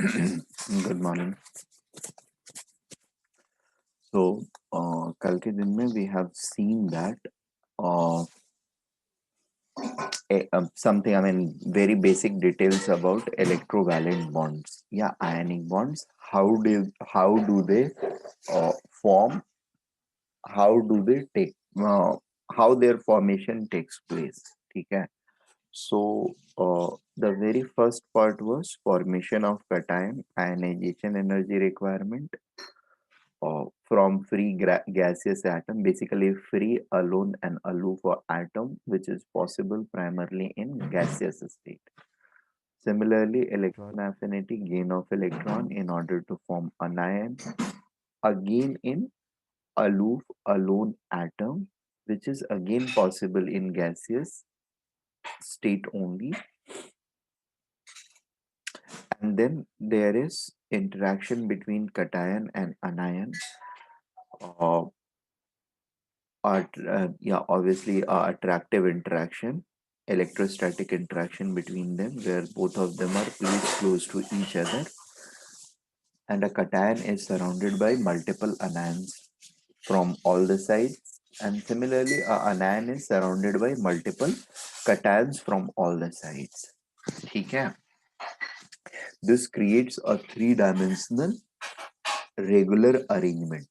Good morning. सो कल के दिन में we have seen that something, I mean, very basic details about electrovalent bonds, yeah, ionic bonds. How do they form? How do they take? How their formation takes place? ठीक है. So the very first part was formation of cation, ionization energy requirement from free gaseous atom, basically free, alone and aloof atom, which is possible primarily in gaseous state. Similarly, electron affinity, gain of electron in order to form anion, again in aloof alone atom, which is again possible in gaseous state only. And then there is interaction between cation and anion. Yeah, obviously attractive interaction, electrostatic interaction between them, where both of them are placed close to each other, and a cation is surrounded by multiple anions from all the sides, and similarly a anion is surrounded by multiple cations from all the sides. ठीक है. This creates a three-dimensional regular arrangement,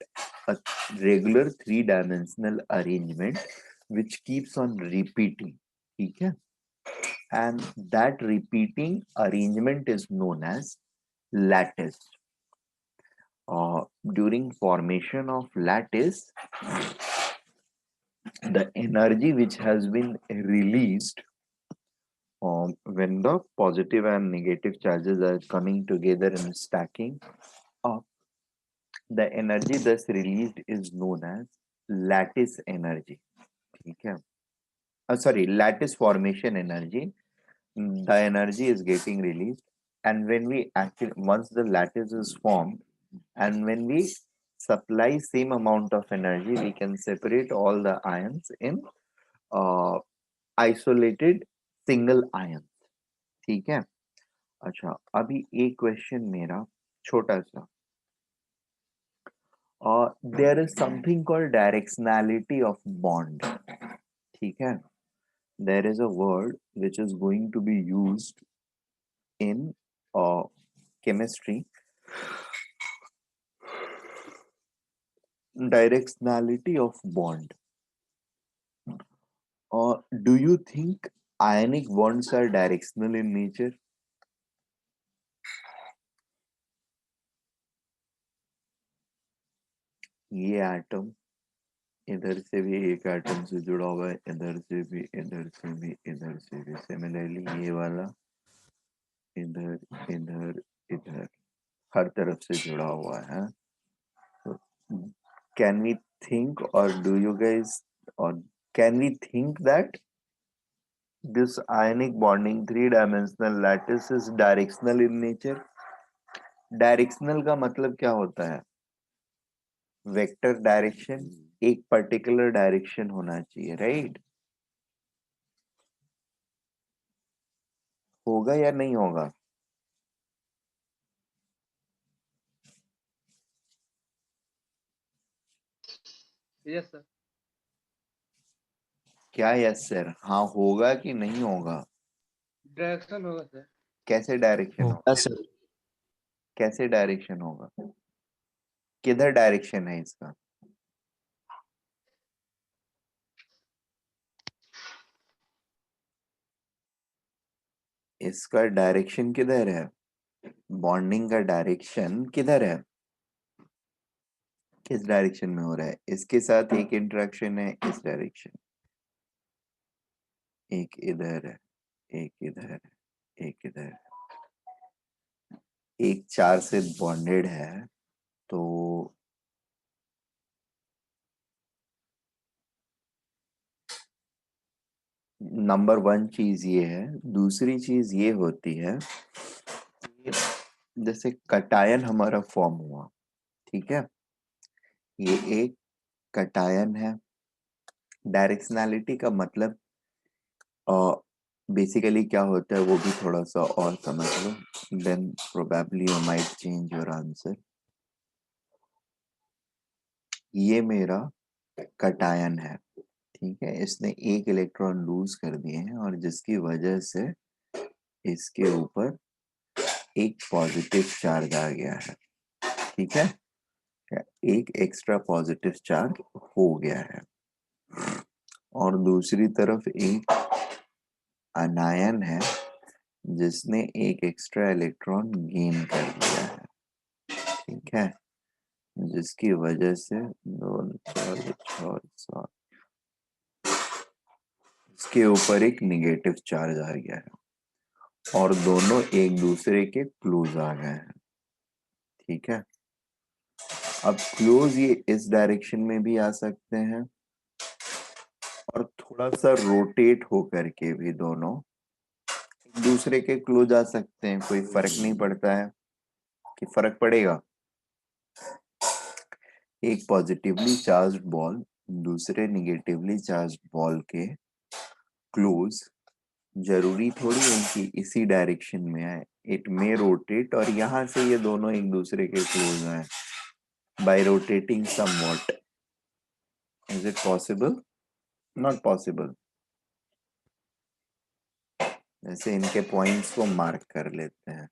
a regular three-dimensional arrangement which keeps on repeating. ठीक है. And that repeating arrangement is known as lattice. During formation of lattice, the energy which has been released when the positive and negative charges are coming together and stacking up, the energy thus released is known as lattice energy. Okay. Sorry, lattice formation energy. The energy is getting released, and when we actually, once the lattice is formed, and when we supply same amount of energy, we can separate all the ions in isolated single ions. ठीक है. अच्छा, अभी एक question मेरा छोटा सा. There is something called directionality of bond. ठीक है. There is a word which is going to be used in chemistry. Directionality of bond. Do you think ionic bonds are directional in nature? ये atom इधर से भी एक atom से जुड़ा हुआ है, इधर से भी, इधर से भी, इधर से भी. सिमिलरली ये वाला इधर, इधर, इधर, हर तरफ से जुड़ा हुआ है. So, can we think, or do you guys, or can we think that this ionic bonding three-dimensional lattice is directional in nature? Directional का मतलब क्या होता है? वेक्टर डायरेक्शन, एक पर्टिकुलर डायरेक्शन होना चाहिए, राइट? होगा या नहीं होगा? Yes sir. क्या यस सर? हाँ होगा कि नहीं होगा? डायरेक्शन होगा सर. कैसे डायरेक्शन होगा? सर. कैसे डायरेक्शन होगा? किधर डायरेक्शन है इसका? इसका डायरेक्शन किधर है? बॉन्डिंग का डायरेक्शन किधर है? किस डायरेक्शन में हो रहा है? इसके साथ एक इंटरेक्शन है इस डायरेक्शन, एक इधर है, एक इधर है, एक इधर है, एक चार से बॉन्डेड है. तो नंबर वन चीज ये है. दूसरी चीज ये होती है, जैसे कटायन हमारा फॉर्म हुआ, ठीक है, ये एक कटायन है. डायरेक्शनैलिटी का मतलब बेसिकली क्या होता है वो भी थोड़ा सा और समझ लो. then probably you might change your answer. ये मेरा कटायन है, ठीक है, इसने एक इलेक्ट्रॉन लूज कर दिए हैं और जिसकी वजह से इसके ऊपर एक पॉजिटिव चार्ज आ गया है, ठीक है, एक एक्स्ट्रा पॉजिटिव चार्ज हो गया है। और दूसरी तरफ एक अनायन है जिसने एक एक्स्ट्रा इलेक्ट्रॉन गेन कर लिया है, ठीक है, जिसकी वजह से 2 4 6 7 इसके ऊपर एक निगेटिव चार्ज आ गया है और दोनों एक दूसरे के क्लोज आ गए हैं, ठीक है। अब क्लोज ये इस डायरेक्शन में भी आ सकते हैं और थोड़ा सा रोटेट हो करके भी दोनों एक दूसरे के क्लोज आ सकते हैं, कोई फर्क नहीं पड़ता है कि फर्क पड़ेगा। एक पॉजिटिवली चार्ज्ड बॉल दूसरे निगेटिवली चार्ज्ड बॉल के क्लोज जरूरी थोड़ी है कि इसी डायरेक्शन में आए, इट मे रोटेट और यहां से ये दोनों एक दूसरे के क्लोज आए bye rotating somewhat. Is it possible? Not possible. जैसे इनके पॉइंट्स को मार्क कर लेते हैं,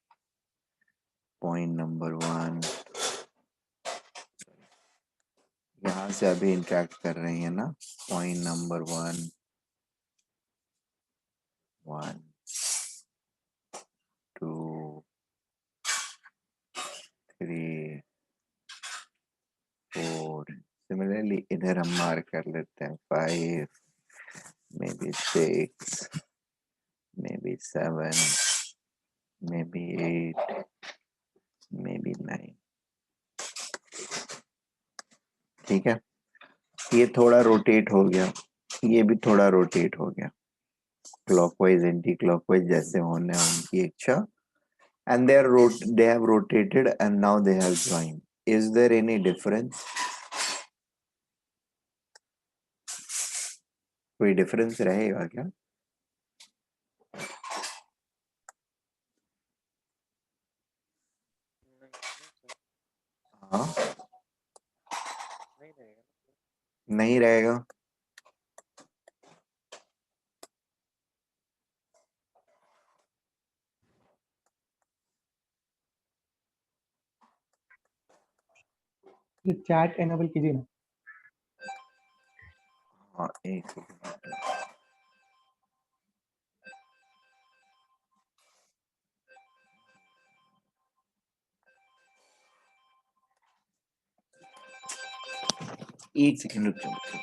पॉइंट नंबर 1 यहां से अभी इंटरेक्ट कर रही है ना, पॉइंट नंबर 1 1 2 3 4। सिमिलरली इधर हम मार्क कर लेते हैं 5 may be 6 maybe 7 maybe 8 maybe 9, ठीक है। ये थोड़ा रोटेट हो गया, ये भी थोड़ा रोटेट हो गया, क्लॉकवाइज एंटी क्लॉकवाइज जैसे होने उनकी इच्छा, and they have rotated and now they have joined. Is there any difference? कोई डिफरेंस रहेगा क्या? हाँ, नहीं रहेगा। चैट एनेबल कीजिए ना। हाँ, एक सेकंड। एक सेकंड रुक जाओ।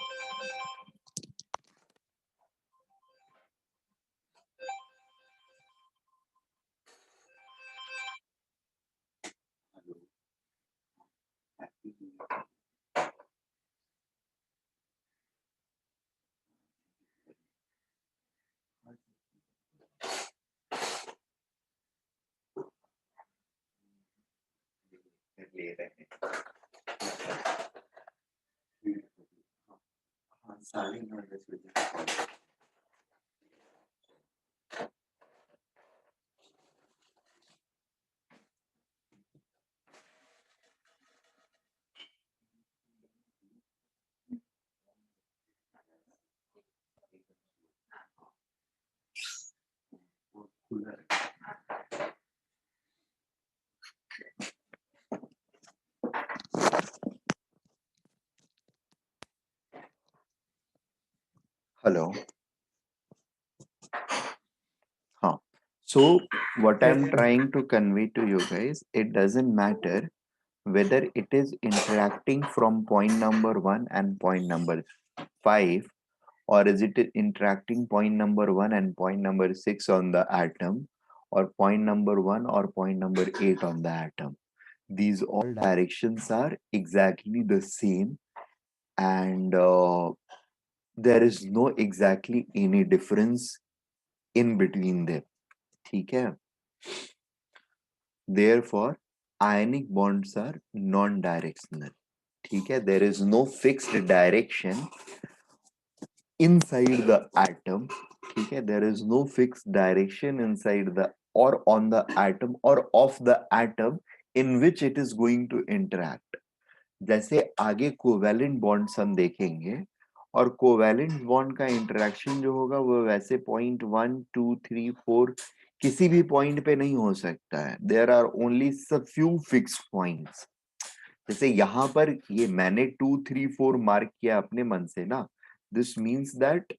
ले रहे हैं, हाँ 9:30 बजे। हेलो, हाँ, so what I'm trying to convey to you guys, it doesn't matter whether it is interacting from point number 1 and point number 5, or is it interacting point number 1 and point number 6 on the atom, or point number 1 or point number 8 on the atom. These all directions are exactly the same, and there is no exactly any difference in between them, ठीक है। Therefore ionic bonds are non-directional, ठीक है, there is no fixed direction inside the atom, ठीक है, there is no fixed direction inside the or on the atom or of the atom in which it is going to interact. जैसे आगे covalent bonds हम देखेंगे और covalent bond का interaction जो होगा वो वैसे पॉइंट 1 2 3 4 किसी भी पॉइंट पे नहीं हो सकता है. देयर आर ओनली सब फ्यू फिक्स्ड पॉइंट्स. जैसे यहाँ पर ये मैंने 2 3 4 मार्क किया अपने मन से ना. This means that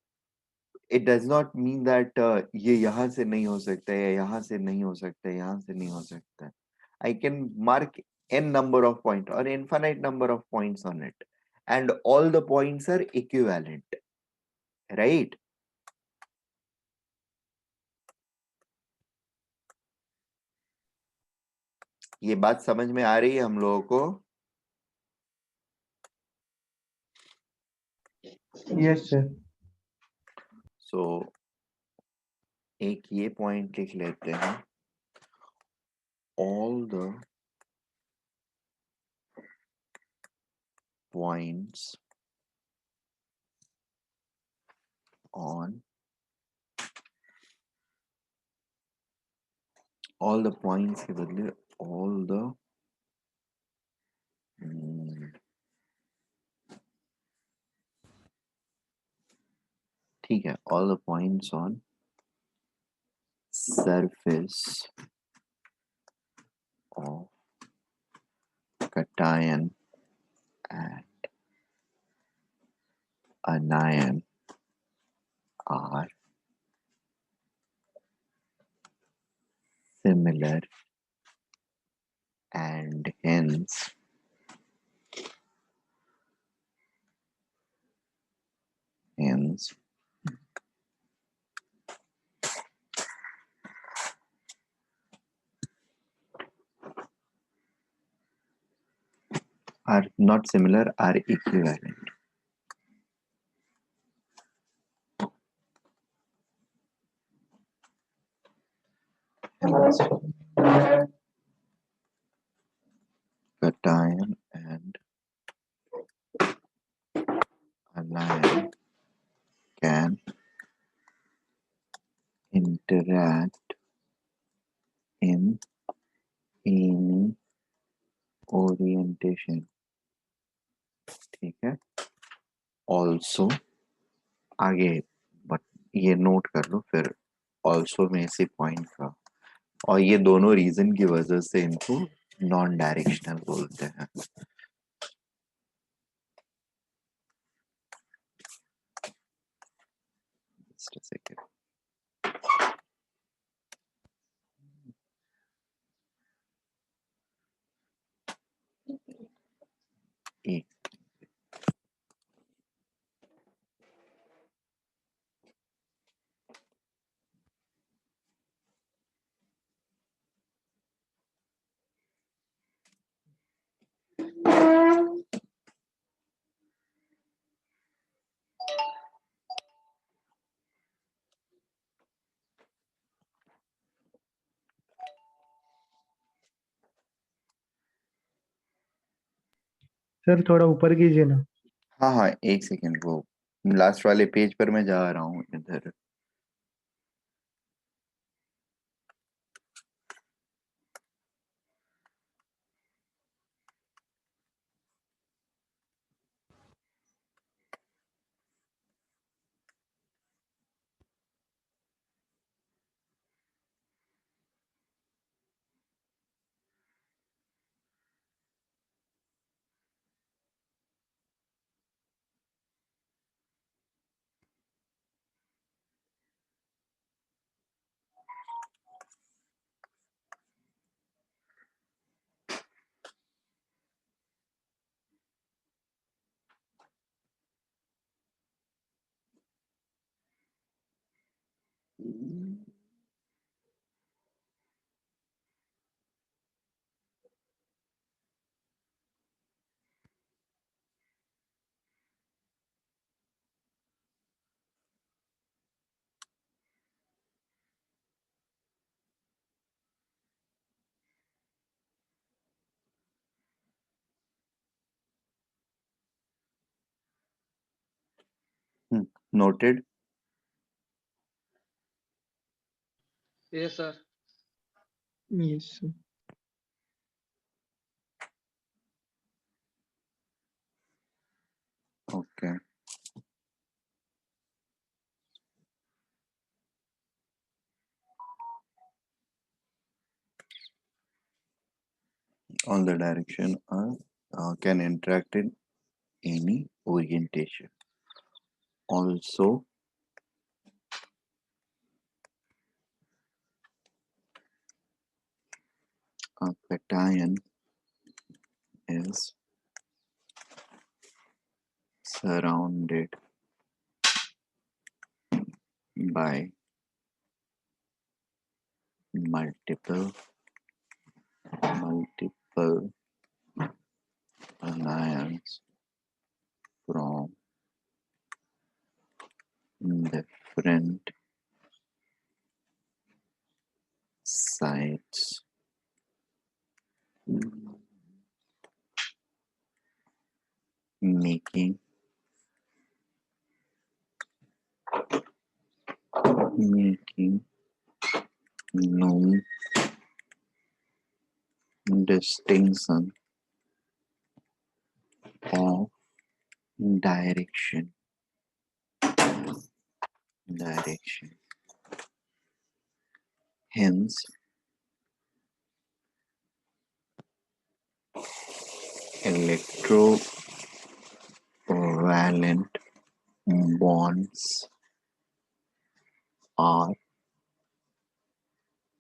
it does not mean that ये यहाँ से नहीं हो सकता है, यहाँ से नहीं हो सकता है, यहाँ से नहीं हो सकता है. I can mark n number of points or infinite number of points on it, and all the points are equivalent, right? ये बात समझ में आ रही है हम लोगों को? Yes sir. So एक ये पॉइंट लिख लेते हैं. All the points on all the points के बदले all the ठीक है, all the points on surface of cation and anion are similar and hence are not similar, are equivalent. Cation and anion can interact in any orientation. ठीक है. Also आगे but ये note कर लो फिर also में इसी पॉइंट का, और ये दोनों रीजन की वजह से इनको नॉन डायरेक्शनल बोलते हैं. Just a second. एक सर थोड़ा ऊपर कीजिए ना. हाँ हाँ, एक सेकेंड, वो लास्ट वाले पेज पर मैं जा रहा हूँ इधर. Noted. Yes, sir. Yes, sir. Okay. All the direction are can interact in any orientation. Also, a cation is surrounded by multiple ions from different sides, making no distinction of direction. Hence, electrovalent bonds are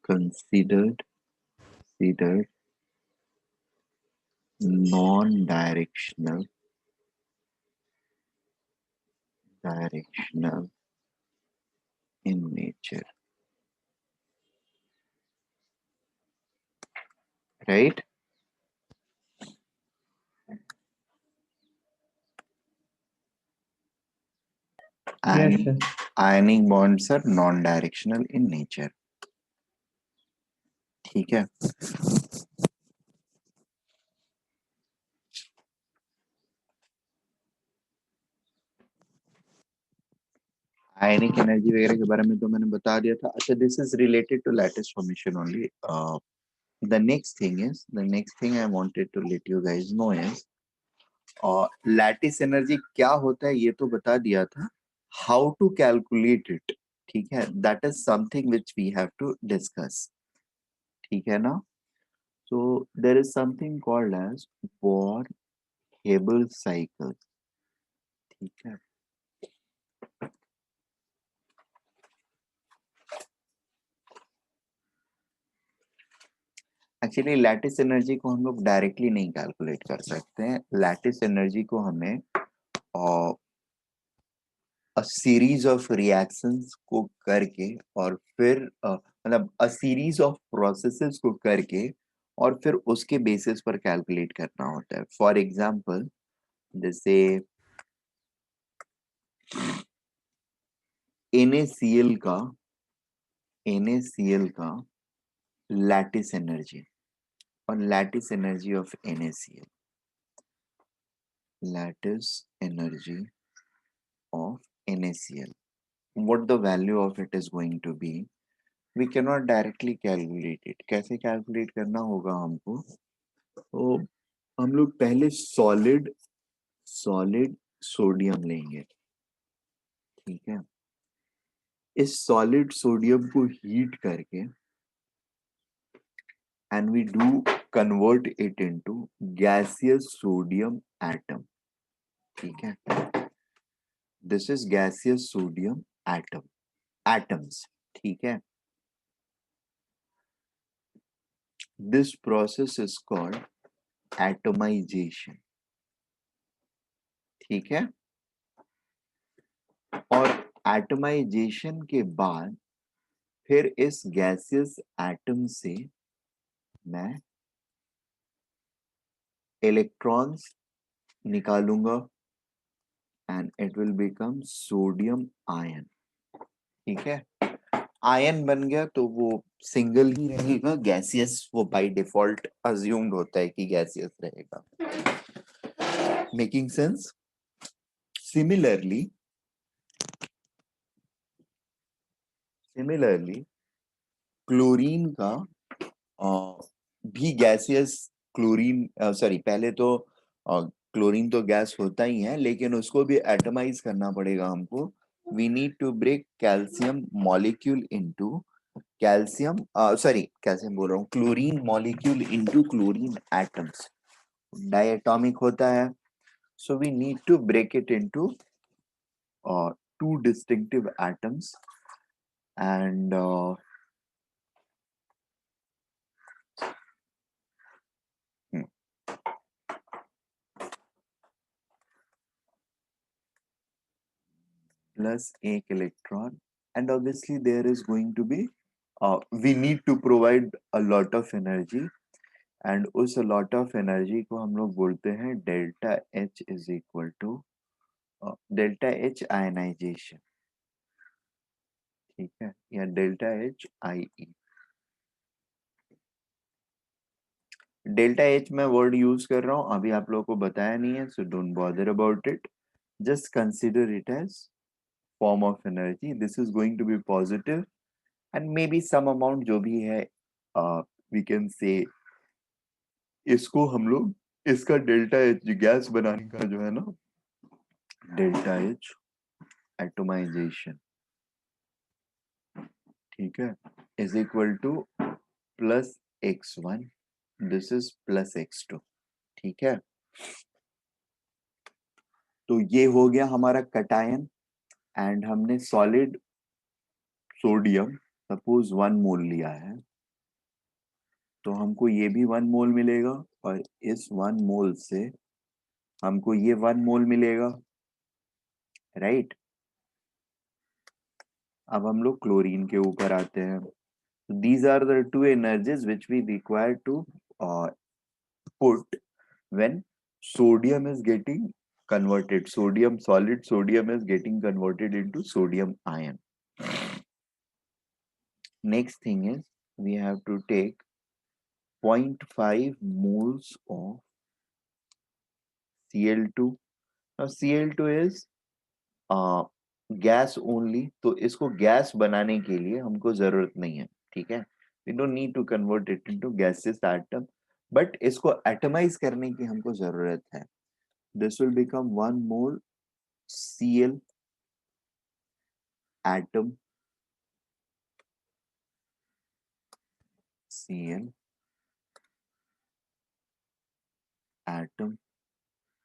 considered non-directional in nature, right? Yes, And sir. ionic bonds are non-directional in nature. ठीक है. आयनिक energy वगैरह के बारे में तो मैंने बता दिया था. अच्छा, this is related to lattice formation only. The next thing I wanted to let you guys know is lattice energy क्या होता है ये तो बता दिया था. हाउ टू कैलकुलेट इट, ठीक है, that is something which we have to discuss. ठीक है ना. So there is something called as Born Haber cycle. ठीक है. एक्चुअली लैटिस एनर्जी को हम लोग डायरेक्टली नहीं कैलकुलेट कर सकते हैं. लैटिस एनर्जी को हमें अ सीरीज ऑफ रिएक्शंस को करके और फिर मतलब अ सीरीज ऑफ प्रोसेसेस को करके और फिर उसके बेसिस पर कैलकुलेट करना होता है. फॉर एग्जांपल, जैसे NaCl का लैटिस एनर्जी और lattice energy of NaCl, lattice energy of NaCl, what the value of it is going to be, we cannot directly calculate it. कैसे कैलकुलेट करना होगा हमको? तो हम लोग पहले सॉलिड सोडियम लेंगे. ठीक है. इस सॉलिड सोडियम को हीट करके and we do convert it into gaseous sodium atom. ठीक है. This is gaseous sodium atoms. ठीक है. This process is called atomization. ठीक है. और एटमाइजेशन के बाद फिर इस गैसियस एटम से मैं इलेक्ट्रॉन्स निकालूंगा and it will become sodium ion. ठीक है. आयन बन गया तो वो सिंगल ही रहेगा, गैसियस वो बाय डिफॉल्ट अज्यूम्ड होता है कि गैसियस रहेगा. Making sense. सिमिलरली क्लोरीन का भी गैसियस क्लोरीन, सॉरी, पहले तो क्लोरीन तो गैस होता ही है, लेकिन उसको भी एटमाइज करना पड़ेगा हमको. We need to break calcium molecule into calcium, sorry, calcium बोल रहा हूँ, chlorine molecule into chlorine atoms. Diatomic होता है, so we need to break it into two distinctive atoms, and hmm, plus एक electron, and obviously there is going to be we need to provide a lot of energy, and उस lot of energy को हम लोग बोलते हैं delta H is equal to delta H ionization. ठीक है, या delta H IE. Delta H मैं वर्ड यूज कर रहा हूँ, अभी आप लोगों को बताया नहीं है, so don't bother about it. Just consider it as form of energy. This is going to be positive, and maybe some amount जो भी है, वी कैन से इसको हम लोग, इसका डेल्टा एच गैस बनाने का जो है ना, डेल्टा एच एटोमाइजेशन, ठीक है, is equal two plus x1, this is plus x2. ठीक है, तो ये हो गया हमारा कटायन. एंड हमने सॉलिड सोडियम सपोज 1 मोल लिया है, तो हमको ये भी 1 मोल मिलेगा, और इस 1 मोल से हमको ये 1 मोल मिलेगा, राइट. अब हम लोग क्लोरीन के ऊपर आते हैं. These are the two energies which we require to put when sodium is getting converted, sodium solid sodium is getting converted into sodium ion. Next thing is we have to take 0.5 moles of Cl2. Now Cl2 is gas only, तो इसको gas बनाने के लिए हमको जरूरत नहीं है, ठीक है. We don't need to convert it into gases atom, but इसको एटमाइज करने की हमको जरूरत है. This will become 1 mole Cl atom, Cl atom.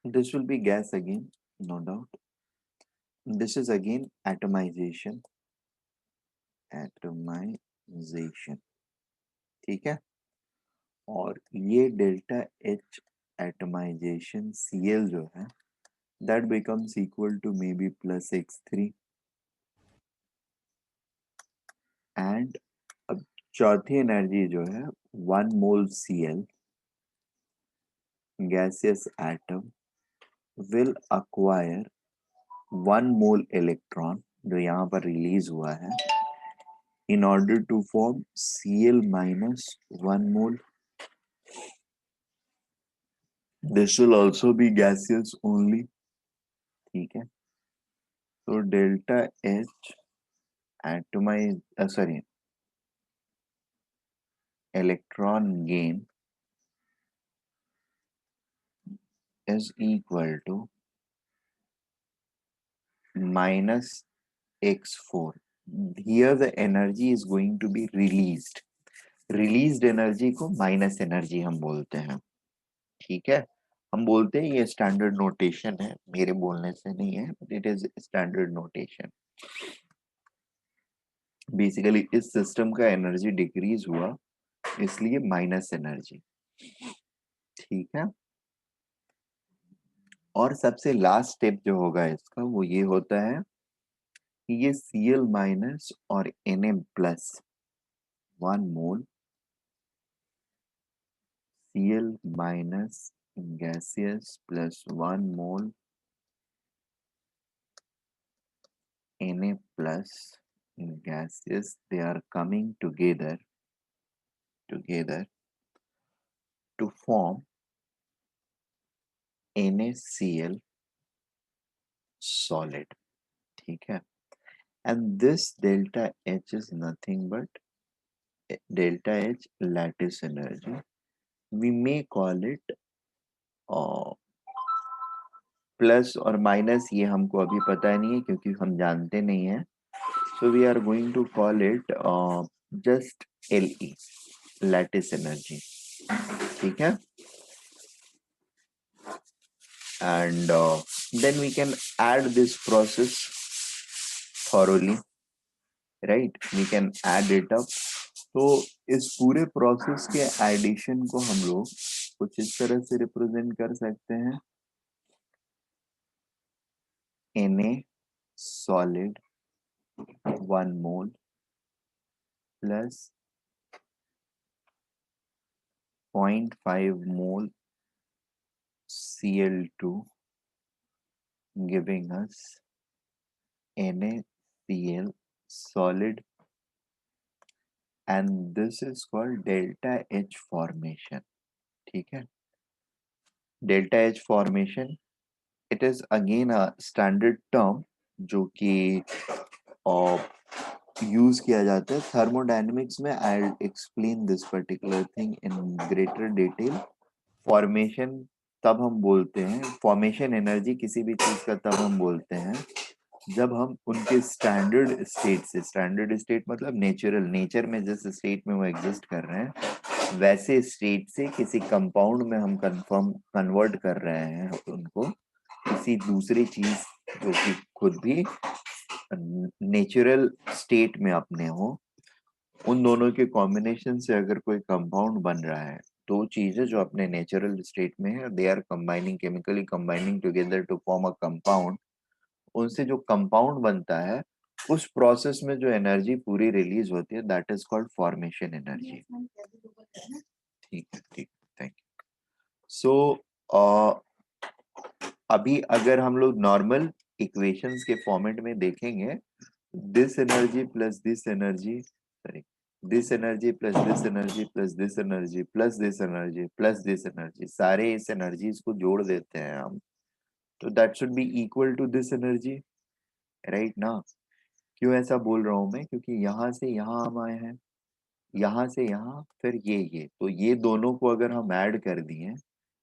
This will be gas again, no doubt. This is again atomization, ठीक है. और ये डेल्टा H एटमाइजेशन Cl जो है, that becomes equal to maybe plus x3. and अब चौथी energy जो है 1 mole Cl gaseous atom will acquire 1 mole electron, जो यहाँ पर रिलीज हुआ है, in order to form Cl minus 1 mole. This will also be gaseous only, ठीक है. तो delta H atomise, sorry, electron gain is equal to minus x4. Here the energy is going to be released. Released energy को minus energy हम बोलते हैं, ठीक है. हम बोलते हैं, ये स्टैंडर्ड नोटेशन है, मेरे बोलने से नहीं है, but it is standard notation. Basically इस सिस्टम का एनर्जी डिक्रीज हुआ, इसलिए माइनस एनर्जी, ठीक है. और सबसे लास्ट स्टेप जो होगा इसका, वो ये होता है कि ये Cl माइनस और Na plus 1 mole Cl minus gaseous plus 1 mole Na plus gaseous, they are coming together to form NaCl solid, ठीक है. And this delta H is nothing but delta H lattice energy. We may call it plus और minus, ये हमको अभी पता नहीं है क्योंकि हम जानते नहीं है. So we are going to call it just LE, lattice energy. ठीक है? And then we can add this process thoroughly, right? We can add it up. तो इस पूरे प्रोसेस के एडिशन को हम लोग कुछ इस तरह से रिप्रेजेंट कर सकते हैं. Na solid 1 mole plus 0.5 mole Cl2 giving us NaCl solid, and this is called delta H formation. ठीक है? Delta H formation, it is again a standard term जो कि यूज किया जाता है थर्मोडायनेमिक्स में. I explain this particular thing in greater detail. Formation तब हम बोलते हैं, फॉर्मेशन एनर्जी किसी भी चीज का तब हम बोलते हैं जब हम उनके स्टैंडर्ड स्टेट से, स्टैंडर्ड स्टेट मतलब नेचुरल, नेचर में जिस स्टेट में वो एग्जिस्ट कर रहे हैं वैसे स्टेट से किसी कंपाउंड में हम कन्वर्ट कर रहे हैं उनको किसी दूसरी चीज जो कि खुद भी नेचुरल स्टेट में अपने हो. उन दोनों के कॉम्बिनेशन से अगर कोई कंपाउंड बन रहा है, दो चीजें जो अपने नेचुरल स्टेट में है, they are combining, chemically combining together to form a compound. उनसे जो कंपाउंड बनता है उस प्रोसेस में जो एनर्जी पूरी रिलीज होती है, that is called formation energy. ठीक है, ठीक, थैंक यू. सो अभी अगर हम लोग नॉर्मल इक्वेशंस के फॉर्मेट में देखेंगे, this energy plus this energy, sorry, this energy plus this energy plus this energy plus this energy plus this energy, सारे इस एनर्जीज को जोड़ देते हैं हम, तो that should be equal to this energy, right ना? क्यों ऐसा बोल रहा हूं मैं? क्योंकि यहाँ से यहाँ हम आए हैं, यहाँ से यहाँ, फिर ये तो ये दोनों को अगर हम ऐड कर दिए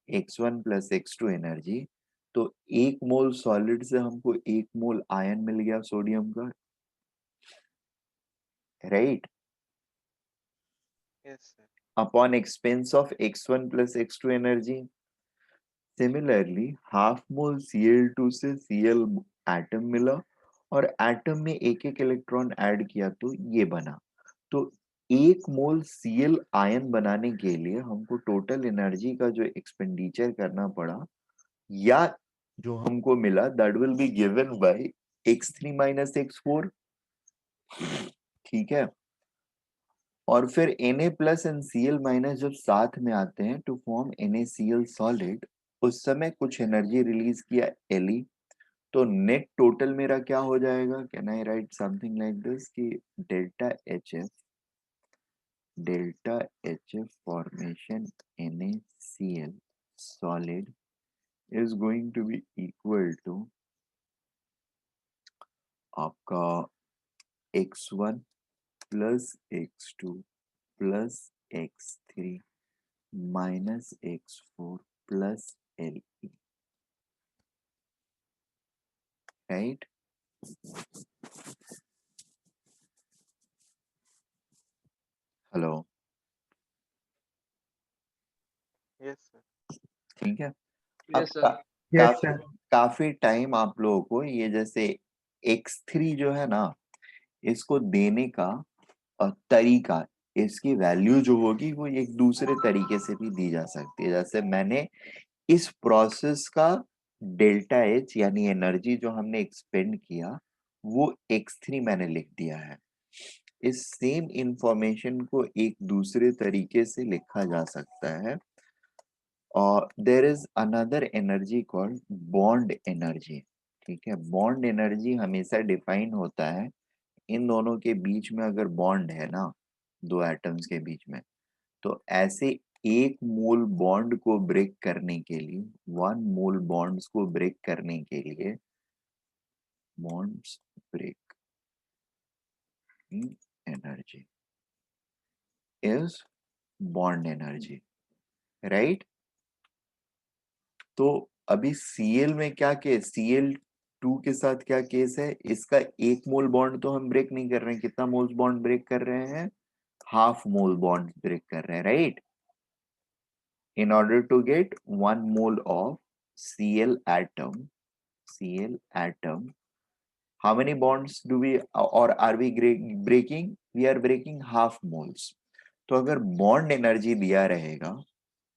x1 प्लस x2 एनर्जी, तो 1 मोल सॉलिड से हमको 1 मोल आयन मिल गया सोडियम का, right? Yes, sir. Upon expense of x1 plus x2 energy. Similarly, half mole Cl2 से Cl एटम मिला और एटम में एक एक इलेक्ट्रॉन ऐड किया तो ये बना. तो 1 मोल Cl आयन बनाने के लिए हमको टोटल एनर्जी का जो एक्सपेंडिचर करना पड़ा या जो हमको मिला, that will be given by x3 minus x4. ठीक है? और फिर Na plus and Cl minus जब साथ में आते हैं टू फॉर्म NaCl सॉलिड, उस समय कुछ एनर्जी रिलीज किया Le, तो नेट टोटल मेरा क्या हो जाएगा? Can I write something like this कि delta H F formation NaCl solid is going to be equal to आपका x1 plus x2 plus x3 minus x4 plus Le, right? Hello, Yes, sir. ठीक है? अब Yes, sir. Yes, काफी sir. काफी time आप लोगों को ये जैसे x3 जो है ना, इसको देने का तरीका, इसकी वैल्यू जो होगी वो एक दूसरे तरीके से भी दी जा सकती है. जैसे मैंने इस प्रोसेस का डेल्टा एच यानी एनर्जी जो हमने एक्सपेंड किया वो x3 मैंने लिख दिया है. इस सेम इंफॉर्मेशन को एक दूसरे तरीके से लिखा जा सकता है. और there is another energy called bond energy. ठीक है? बॉन्ड एनर्जी हमेशा डिफाइन होता है इन दोनों के बीच में अगर बॉन्ड है ना, दो एटम्स के बीच में, तो ऐसे 1 मोल बॉन्ड को ब्रेक करने के लिए, 1 मोल बॉन्ड्स को ब्रेक करने के लिए, bonds break in energy, is bond energy, right? तो अभी Cl में क्या केस, Cl2 के साथ क्या केस है, इसका 1 मोल बॉन्ड तो हम ब्रेक नहीं कर रहे हैं, कितना मोल्स बॉन्ड ब्रेक कर रहे हैं, हाफ मोल बॉन्ड ब्रेक कर रहे हैं, right? In order to get 1 mole of Cl atom, how many bonds do we or are we breaking? We are breaking half moles. तो अगर बॉन्ड एनर्जी दिया रहेगा,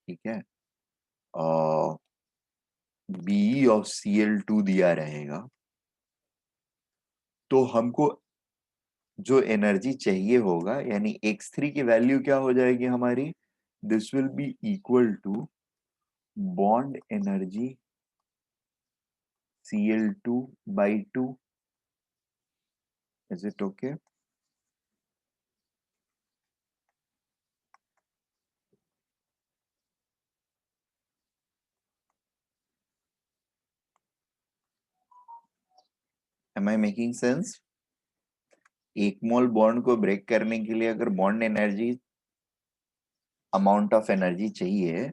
ठीक है, बी ऑफ Cl2 दिया रहेगा, तो हमको जो एनर्जी चाहिए होगा, यानी x3 की वैल्यू क्या हो जाएगी हमारी, this will be equal to bond energy Cl2 by 2. Is it okay? Am I making sense? एक मोल बॉन्ड को ब्रेक करने के लिए अगर bond energy amount of energy चाहिए,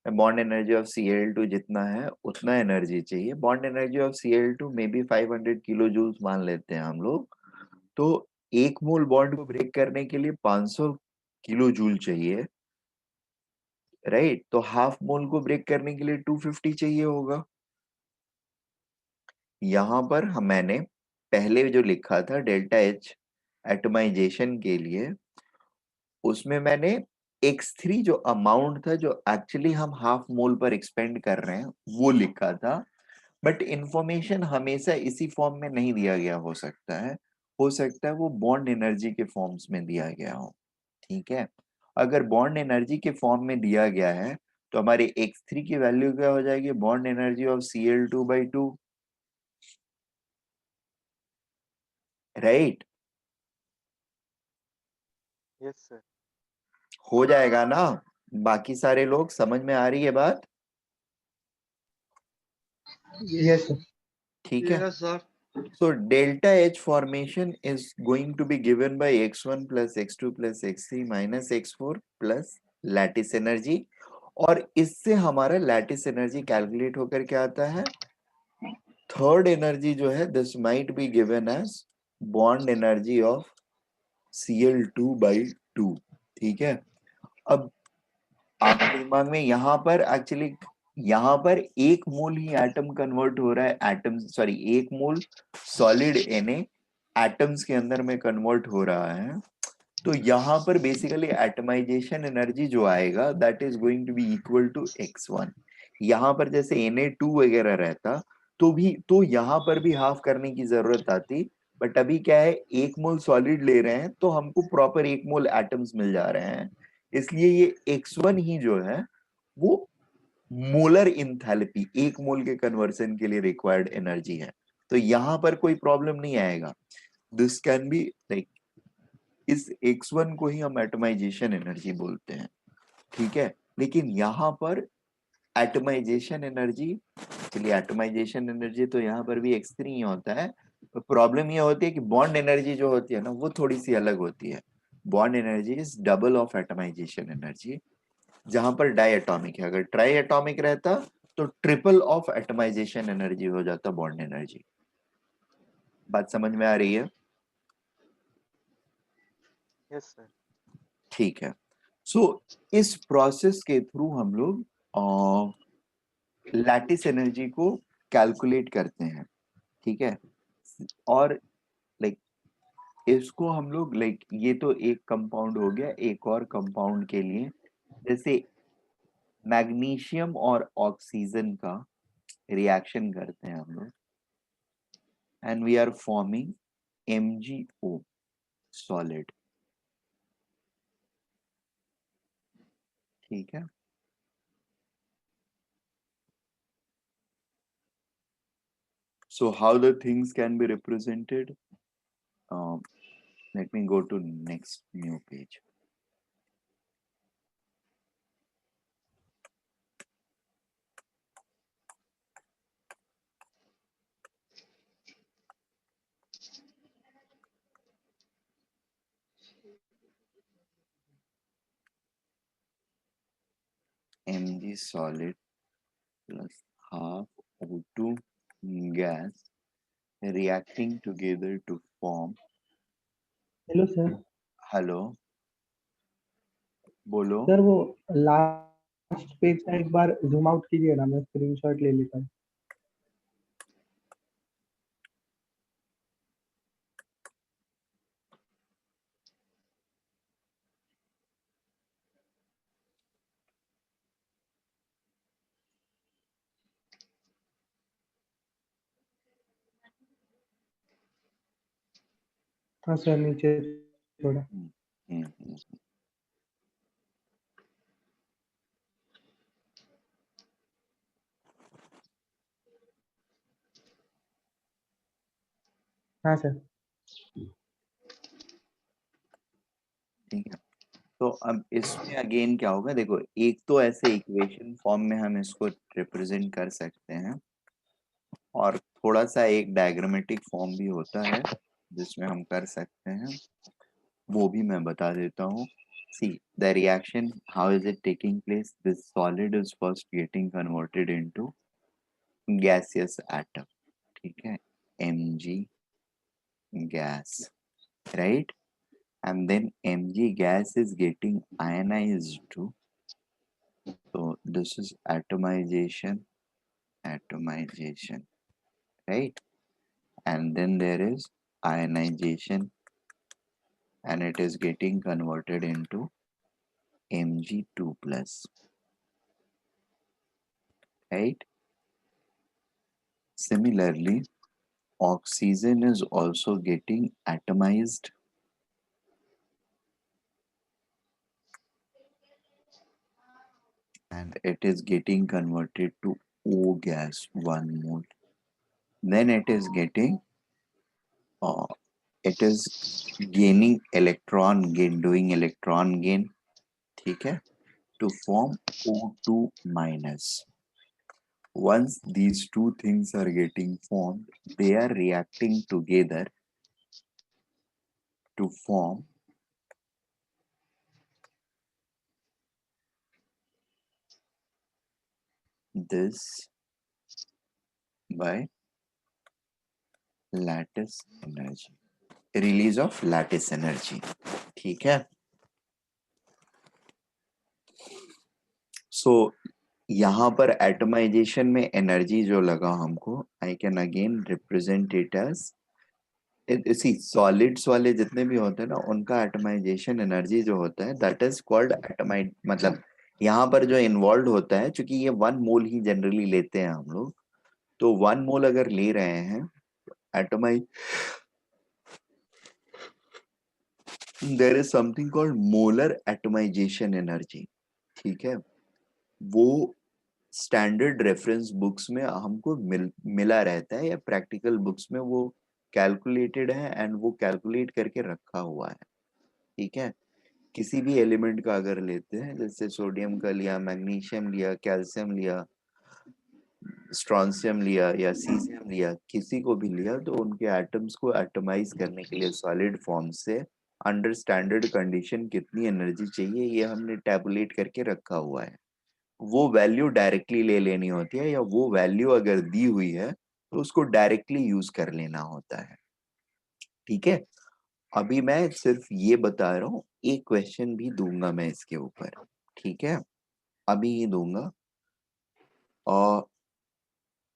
बॉन्ड एनर्जी ऑफ Cl2 जितना है उतना एनर्जी चाहिए। बॉन्ड एनर्जी ऑफ Cl2 में भी 500 किलो जूल्स मान लेते हैं हम लोग, तो एक मोल बॉन्ड को ब्रेक करने के लिए 500 किलो जूल चाहिए, राइट? तो हाफ मोल को ब्रेक करने के लिए 250 चाहिए होगा। यहां पर मैंने पहले जो लिखा था डेल्टा एच एटमाइजेशन के लिए, उसमें मैंने x3 जो अमाउंट था, जो एक्चुअली हम हाफ मोल पर एक्सपेंड कर रहे हैं, वो लिखा था। बट इंफॉर्मेशन हमेशा इसी फॉर्म में नहीं दिया गया हो सकता है वो बॉन्ड एनर्जी के फॉर्म्स में दिया गया हो, ठीक है? अगर बॉन्ड एनर्जी के फॉर्म में दिया गया है तो हमारी x3 की वैल्यू क्या हो जाएगी, bond energy of Cl2/2, right? Yes, sir. हो जाएगा ना? बाकी सारे लोग समझ में आ रही है बात? Yes, sir. ठीक है। Yes, sir. So delta H formation is going to be given by x1 plus x2 plus x3 minus x4 plus lattice energy, और इससे हमारा लैटिस एनर्जी कैलकुलेट होकर क्या आता है, थर्ड एनर्जी जो है, this might be given as bond energy of Cl2/2, ठीक है? अब आपके दिमाग में यहाँ पर एक मोल ही एटम कन्वर्ट हो रहा है, एक मोल सॉलिड Na एटम्स के अंदर में कन्वर्ट हो रहा है, तो यहाँ पर बेसिकली एटमाइजेशन एनर्जी जो आएगा that is going to be equal to x1। यहाँ पर जैसे Na2 वगैरह रहता तो यहाँ पर भी हाफ करने की जरूरत आती, बट अभी क्या है, एक मोल सॉलिड ले रहे हैं तो हमको प्रॉपर एक मोल एटम्स मिल जा रहे हैं, इसलिए ये x1 ही जो है वो मोलर इंथैल्पी, एक मोल के कन्वर्सन के लिए रिक्वायर्ड एनर्जी है। तो यहाँ पर कोई प्रॉब्लम नहीं आएगा। दिस कैन बी लाइक, इस x1 को ही हम एटमाइजेशन एनर्जी बोलते हैं, ठीक है? लेकिन यहाँ पर एटमाइजेशन एनर्जी, चलिए एटमाइजेशन एनर्जी तो यहाँ पर भी x3 ही होता है, तो प्रॉब्लम ये होती है कि बॉन्ड एनर्जी जो होती है ना वो थोड़ी सी अलग होती है। Bond energy is double of atomization energy, जहां पर डाई एटॉमिक है। अगर ट्राई एटॉमिक रहता तो ट्रिपल ऑफ एटमाइजेशन एनर्जी हो जाता बॉन्ड एनर्जी। बात समझ में आ रही है? Yes, sir. ठीक है। सो इस प्रोसेस के थ्रू हम लोग लैटिस एनर्जी को कैलकुलेट करते हैं, ठीक है? और लाइक इसको हम लोग लाइक, ये तो एक कंपाउंड हो गया, एक और कंपाउंड के लिए, जैसे मैग्नीशियम और ऑक्सीजन का रिएक्शन करते हैं हम लोग, and we are forming MgO solid, ठीक है? So how the things can be represented? Let me go to next new page. Mg solid plus half O2 gas reacting together to form. Hello sir. Hello, बोलो। Sir वो last page का एक बार zoom out कीजिए ना, मैं screenshot ले लेता हूँ। हाँ सर, नीचे थोड़ा। हम्म। हाँ सर। ठीक है, तो अब इसमें अगेन क्या होगा, देखो एक तो ऐसे इक्वेशन फॉर्म में हम इसको रिप्रेजेंट कर सकते हैं, और थोड़ा सा एक डायग्रामेटिक फॉर्म भी होता है जिसमें हम कर सकते हैं, वो भी मैं बता देता हूँ। See, the reaction, how is it taking place? This solid is first getting converted into gaseous atom. ठीक है, Mg gas, right? And then Mg gas is getting ionized too. So this is atomization, right? And then there is ionization, and it is getting converted into Mg2 plus, right? Similarly, oxygen is also getting atomized, and it is getting converted to O gas 1 mole. Then it is getting it is gaining electron gain, doing electron gain, ठीक है, to form O2 minus. Once these two things are getting formed, they are reacting together to form this by lattice energy, release of lattice energy. ठीक है, so यहाँ पर atomisation में energy जो लगा हमको, I can again represent it as, see solids वाले जितने भी होते हैं ना, उनका एटमाइजेशन एनर्जी जो होता है दैट इज कॉल्ड एटमाइड, मतलब यहाँ पर जो इन्वॉल्व होता है, क्योंकि ये 1 मोल ही जनरली लेते हैं हम लोग, तो 1 मोल अगर ले रहे हैं atomize, there is something called molar atomization energy, ठीक है, वो स्टैंडर्ड रेफरेंस बुक्स में हमको मिला रहता है, या प्रैक्टिकल बुक्स में वो कैलकुलेटेड है, एंड वो कैलकुलेट करके रखा हुआ है, ठीक है। किसी भी एलिमेंट का अगर लेते हैं, जैसे सोडियम का लिया, मैग्नीशियम लिया, कैल्शियम लिया, स्ट्रॉन्शियम लिया, या सीजियम लिया, किसी को भी लिया, तो उनके एटम्स को एटमाइज करने के लिए सॉलिड फॉर्म से अंडर स्टैंडर्ड कंडीशन कितनी एनर्जी चाहिए, ये हमने टैबुलेट करके रखा हुआ है। वो वैल्यू डायरेक्टली ले लेनी होती है, या वो वैल्यू अगर दी हुई है तो उसको डायरेक्टली यूज कर लेना होता है, ठीक है। अभी मैं सिर्फ ये बता रहा हूँ, एक क्वेश्चन भी दूंगा मैं इसके ऊपर, ठीक है, अभी ये दूंगा। और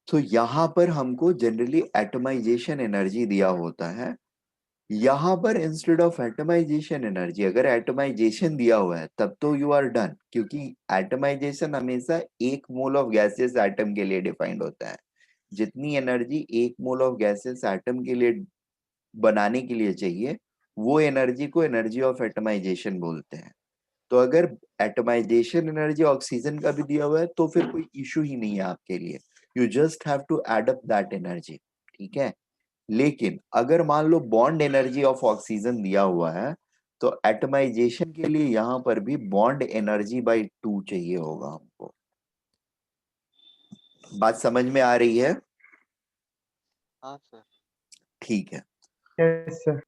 तो यहाँ पर हमको जनरली एटमाइजेशन एनर्जी दिया होता है, यहाँ पर इंस्टेड ऑफ एटमाइजेशन एनर्जी अगर एटमाइजेशन दिया हुआ है तब तो यू आर डन, क्योंकि एटमाइजेशन हमेशा 1 मोल ऑफ गैसेस एटम के लिए डिफाइंड होता है। जितनी energy 1 mole of gases atom के लिए बनाने के लिए चाहिए, वो एनर्जी को एनर्जी ऑफ एटमाइजेशन बोलते हैं। तो अगर एटमाइजेशन एनर्जी ऑक्सीजन का भी दिया हुआ है तो फिर कोई इशू ही नहीं है आपके लिए, you just have to add up that energy, ठीक है। लेकिन अगर मान लो बॉन्ड एनर्जी ऑफ ऑक्सीजन दिया हुआ है, तो एटमाइजेशन के लिए यहां पर भी बॉन्ड एनर्जी बाई 2 चाहिए होगा हमको। बात समझ में आ रही है? हाँ सर। ठीक है, यस सर।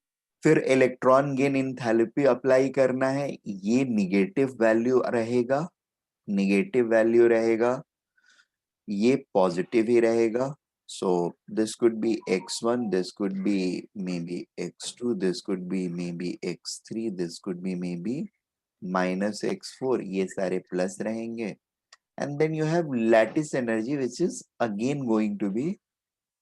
फिर इलेक्ट्रॉन गेन इंथैल्पी अप्लाई करना है, ये निगेटिव वैल्यू रहेगा, नेगेटिव वैल्यू रहेगा, ये पॉजिटिव ही रहेगा. So this could be x1, this could be maybe x2, this could be maybe x3, this could be maybe minus x4, ये सारे प्लस रहेंगे. And then you have lattice energy which is again going to be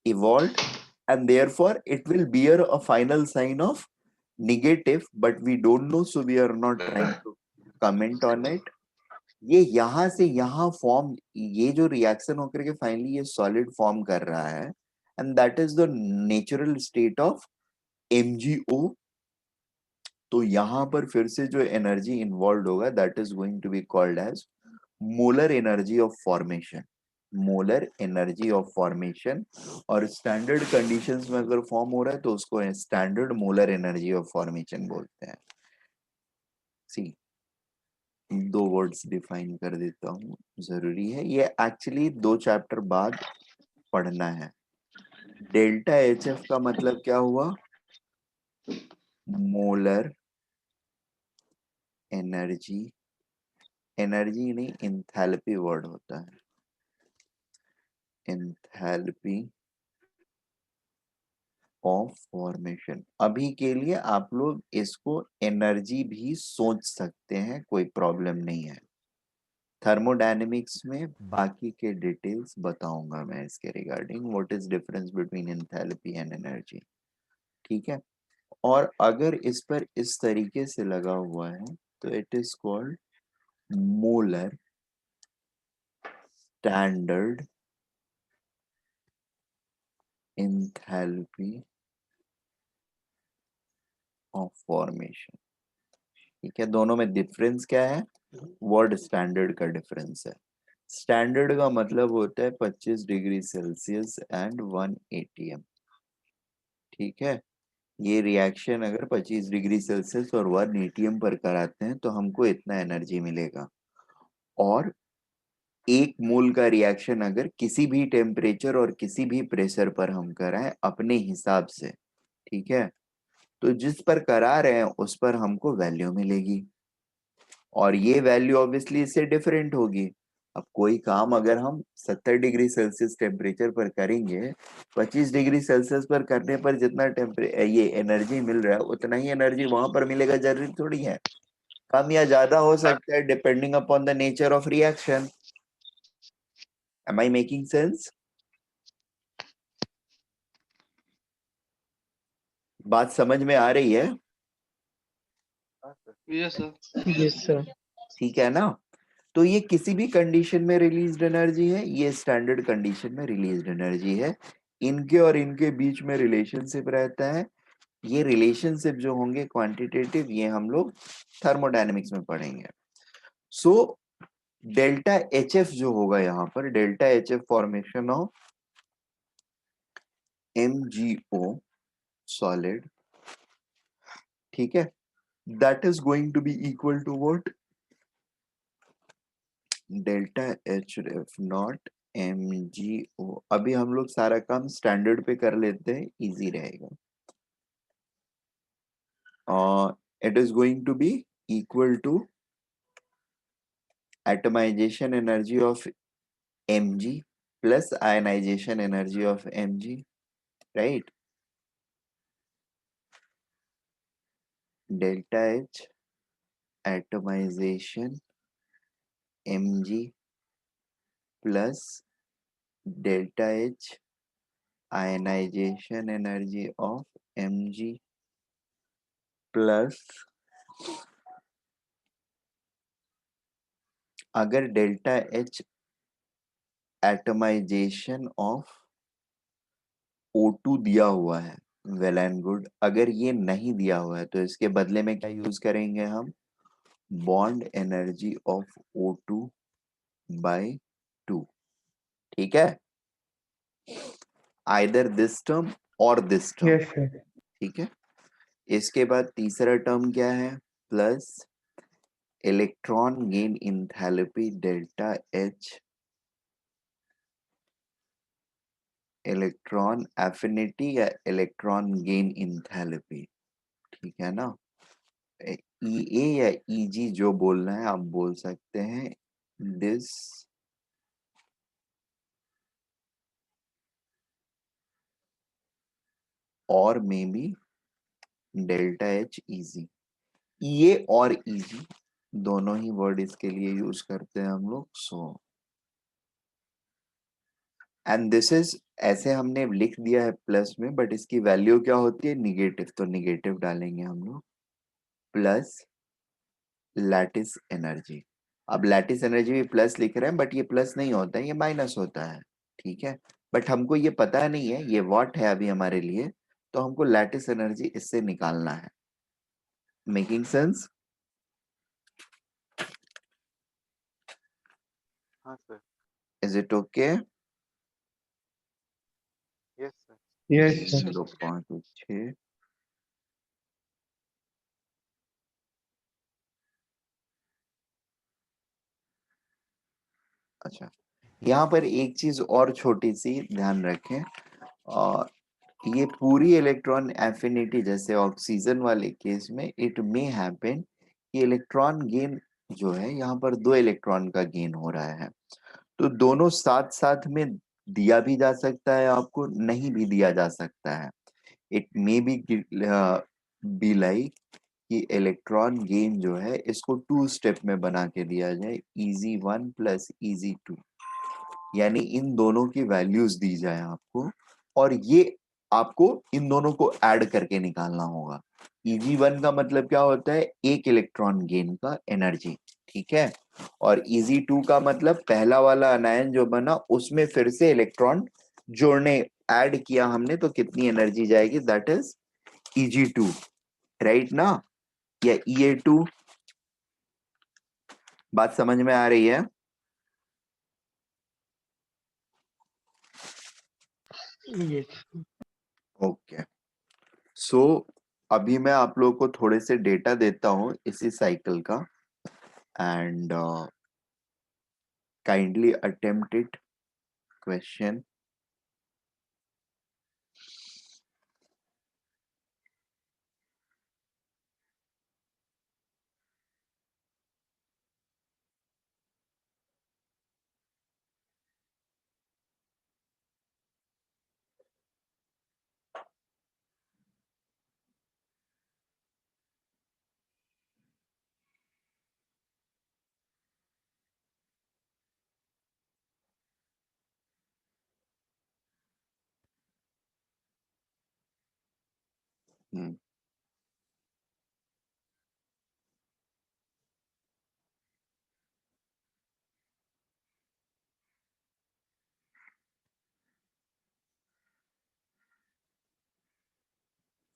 evolved, and therefore it will bear a final sign of negative, but we don't know, so we are not trying to comment on it. ये यहाँ से यहाँ form, ये जो reaction होकर के finally ये solid form कर रहा है, and that is the natural state of MgO. तो यहाँ पर फिर से जो एनर्जी इन्वॉल्व होगा that is going to be called as molar energy of formation. Molar energy of formation, और स्टैंडर्ड कंडीशंस में अगर फॉर्म हो रहा है तो उसको standard molar energy of formation बोलते हैं. सी, दो वर्ड्स डिफाइन कर देता हूँ, जरूरी है ये, एक्चुअली 2 चैप्टर बाद पढ़ना है. डेल्टा HF का मतलब क्या हुआ? मोलर एनर्जी, एनर्जी नहीं एंथैल्पी वर्ड होता है, एंथैल्पी ऑफ फॉर्मेशन. अभी के लिए आप लोग इसको एनर्जी भी सोच सकते हैं, कोई प्रॉब्लम नहीं है. थर्मोडायनेमिक्स में बाकी के डिटेल्स बताऊंगा मैं इसके regarding, what is difference between enthalpy and energy. ठीक है. और अगर इस पर इस तरीके से लगा हुआ है तो it is called molar standard enthalpy of formation. ठीक है. दोनों में डिफरेंस क्या है? वर्ड स्टैंडर्ड का डिफरेंस है. स्टैंडर्ड का मतलब होता है 25 डिग्री सेल्सियस एंड 1 atm. ठीक है. ये रिएक्शन अगर 25 डिग्री सेल्सियस और 1 atm पर कराते हैं तो हमको इतना एनर्जी मिलेगा. और 1 मोल का रिएक्शन अगर किसी भी टेम्परेचर और किसी भी प्रेशर पर हम कराएं अपने हिसाब से, ठीक है, तो जिस पर करा रहे हैं उस पर हमको वैल्यू मिलेगी, और ये वैल्यू ऑब्वियसली इससे डिफरेंट होगी. अब कोई काम अगर हम 70 डिग्री सेल्सियस टेम्परेचर पर करेंगे, 25 डिग्री सेल्सियस पर करने पर जितना ये एनर्जी मिल रहा है उतना ही एनर्जी वहां पर मिलेगा, जरूरी थोड़ी है. कम या ज्यादा हो सकता है depending upon the nature of reaction. Am I making sense? बात समझ में आ रही है? हाँ sir. Yes, sir. Yes, sir. ठीक है ना. तो ये किसी भी कंडीशन में रिलीज्ड एनर्जी है, ये स्टैंडर्ड कंडीशन में रिलीज्ड एनर्जी है. इनके और इनके बीच में रिलेशनशिप रहता है. ये रिलेशनशिप जो होंगे क्वांटिटेटिव, ये हम लोग थर्मोडायनेमिक्स में पढ़ेंगे. सो डेल्टा HF जो होगा यहाँ पर, delta HF formation of MgO solid, ठीक है, that is going to be equal to what? Delta HF naught MgO. अभी हम लोग सारा काम स्टैंडर्ड पे कर लेते हैं, इजी रहेगा. It is going to be equal to atomization energy of Mg plus ionization energy of Mg, right? Delta H atomization Mg plus delta H ionization energy of Mg plus, अगर delta H atomization of O2 दिया हुआ है, well and good. अगर ये नहीं दिया हुआ है तो इसके बदले में क्या यूज करेंगे हम? Bond energy of O2 by 2. ठीक है. आइदर दिस टर्म और दिस टर्म. Yes, sir. ठीक है. इसके बाद तीसरा टर्म क्या है? Plus electron gain enthalpy delta H, electron affinity या इलेक्ट्रॉन गेन इंथैल्पी. ठीक है ना. EA या EG जो बोलना है आप बोल सकते हैं. this or maybe delta H easy. ये और इजी दोनों ही वर्ड इसके लिए यूज करते हैं हम लोग. सो एंड दिस इज, ऐसे हमने लिख दिया है प्लस में, बट इसकी वैल्यू क्या होती है? निगेटिव. तो निगेटिव डालेंगे हम लोग प्लस लैटिस एनर्जी. अब लैटिस एनर्जी भी प्लस लिख रहे हैं, बट ये प्लस नहीं होता है, ये माइनस होता है. ठीक है, बट हमको ये पता नहीं है ये व्हाट है अभी हमारे लिए, तो हमको लैटिस एनर्जी इससे निकालना है. Making sense? हाँ sir. Is it okay? Yes sir. Yes sir. 0.6. अच्छा, यहाँ पर एक चीज और छोटी सी ध्यान रखें. और ये पूरी इलेक्ट्रॉन एफिनिटी, जैसे ऑक्सीजन वाले केस में इट मे हैपन कि इलेक्ट्रॉन गेन जो है, यहाँ पर 2 इलेक्ट्रॉन का गेन हो रहा है. तो दोनों साथ साथ में दिया भी जा सकता है, आपको नहीं भी दिया जा सकता है. इट मे बी लाइक कि इलेक्ट्रॉन गेन जो है इसको 2 स्टेप में बना के दिया जाए, EZ1 प्लस EZ2. यानी इन दोनों की वैल्यूज दी जाए आपको, और ये आपको इन दोनों को ऐड करके निकालना होगा. EG1 का मतलब क्या होता है? एक इलेक्ट्रॉन गेन का एनर्जी. ठीक है, और EZ2 का मतलब पहला वाला अनायन जो बना उसमें फिर से इलेक्ट्रॉन जोड़ने, ऐड किया हमने, तो कितनी एनर्जी जाएगी? That is EG2. राइट ना? या EA2? बात समझ में आ रही है? Yes. ओके. सो अभी मैं आप लोगों को थोड़े से डेटा देता हूं इसी साइकिल का, and kindly attempt it. Question.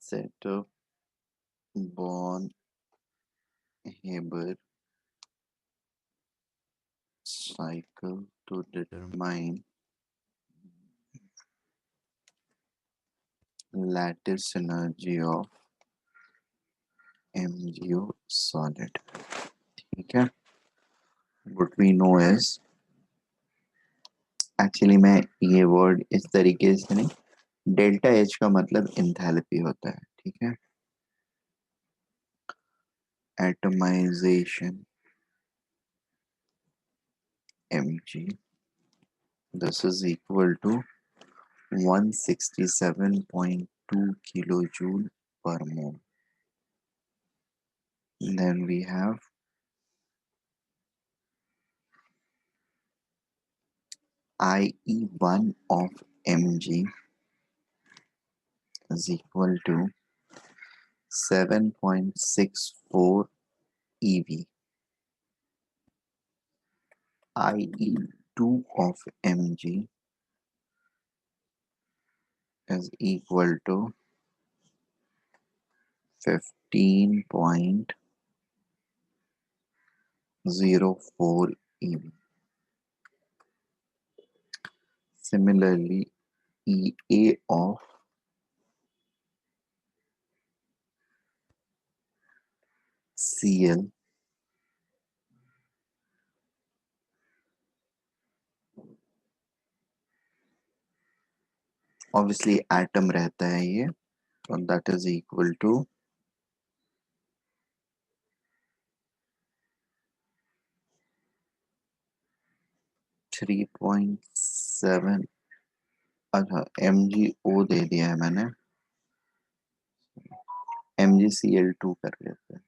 Set up Born Haber cycle to determine lattice energy of MgO solid. ठीक है, what we know is, actually मैं ये वर्ड इस तरीके से नहीं, डेल्टा एच का मतलब इंथैल्पी होता है. ठीक है, atomisation Mg, this is equal to 167.2 kilojoule per mole. Then we have IE1 of Mg is equal to 7.64 EV. IE2 of Mg is equal to 15.04 EV. Similarly, EA of Cl obviously atom रहता है ये, so that is equal to 3.7, अच्छा MgO दे दिया है मैंने, MgCl2 कर लेते हैं।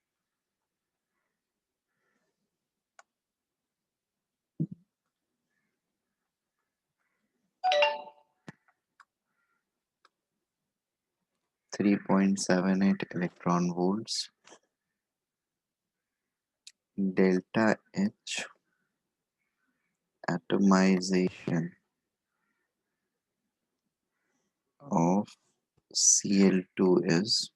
Three 3.78 electron volts, delta H atomization of Cl2 is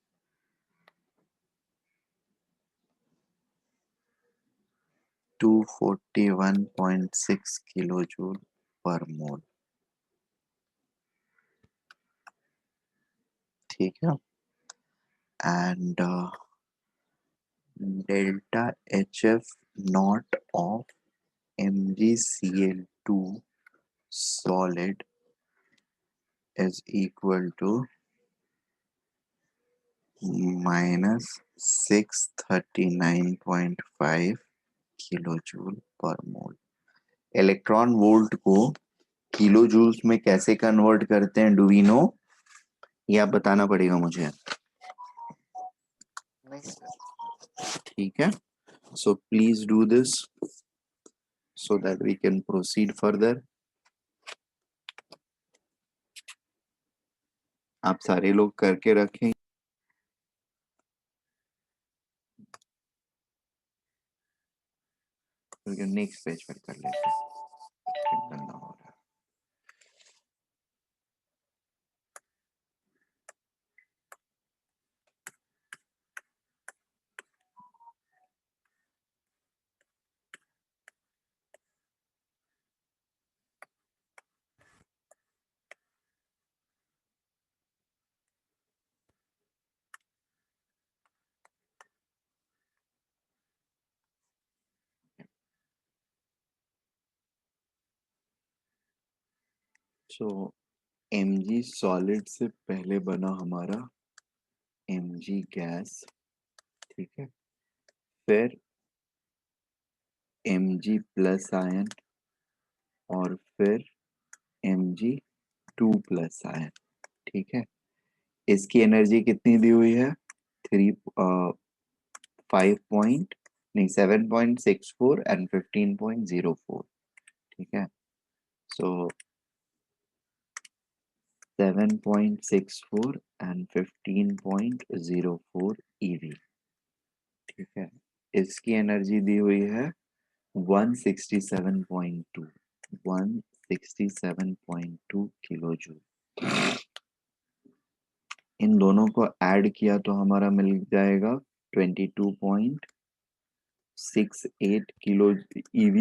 241.6 kilojoule per mole। ठीक है, and delta HF naught of MgCl2 solid is equal to minus 639.5 kilojoule पर मोल। इलेक्ट्रॉन वोल्ट को किलो जूल्स में कैसे कन्वर्ट करते हैं, डू वी नो? ये आप बताना पड़ेगा मुझे। नहीं सर। ठीक है, so please do this so that we can proceed further। आप सारे लोग करके रखें। नेक्स्ट पेज पर कर लेते हैं, करना हो रहा है। सो Mg सॉलिड से पहले बना हमारा Mg गैस, ठीक है, फिर Mg प्लस आयन और फिर Mg2 प्लस आयन। ठीक है, इसकी एनर्जी कितनी दी हुई है? 7.64 एंड 15.04। ठीक है, सो 7.64 एंड 15.04 EV। ठीक है, इसकी एनर्जी दी हुई है 167.2 किलो जूल। इन दोनों को ऐड किया तो हमारा मिल जाएगा 22.68 किलो EV।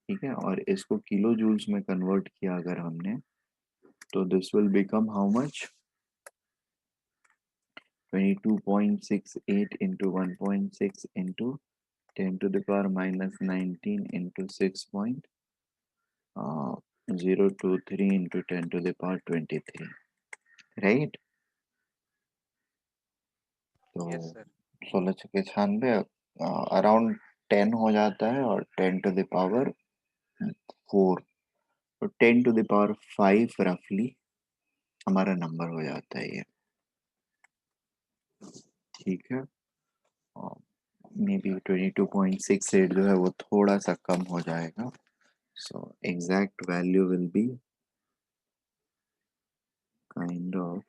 ठीक है, और इसको किलो जूल्स में कन्वर्ट किया अगर हमने, तो this will become how much? 22.68 into 1.6 into 10 to the power minus 19 into 6.023 into 10 to the power 23, right? तो यस सर। 16×96 अराउंड 10 हो जाता है, और 10 to the power 4, तो 10 to the power 5 रफली हमारा नंबर हो जाता है ये। ठीक है, मे बी 22.68 जो है वो थोड़ा सा कम हो जाएगा, so exact value will be kind of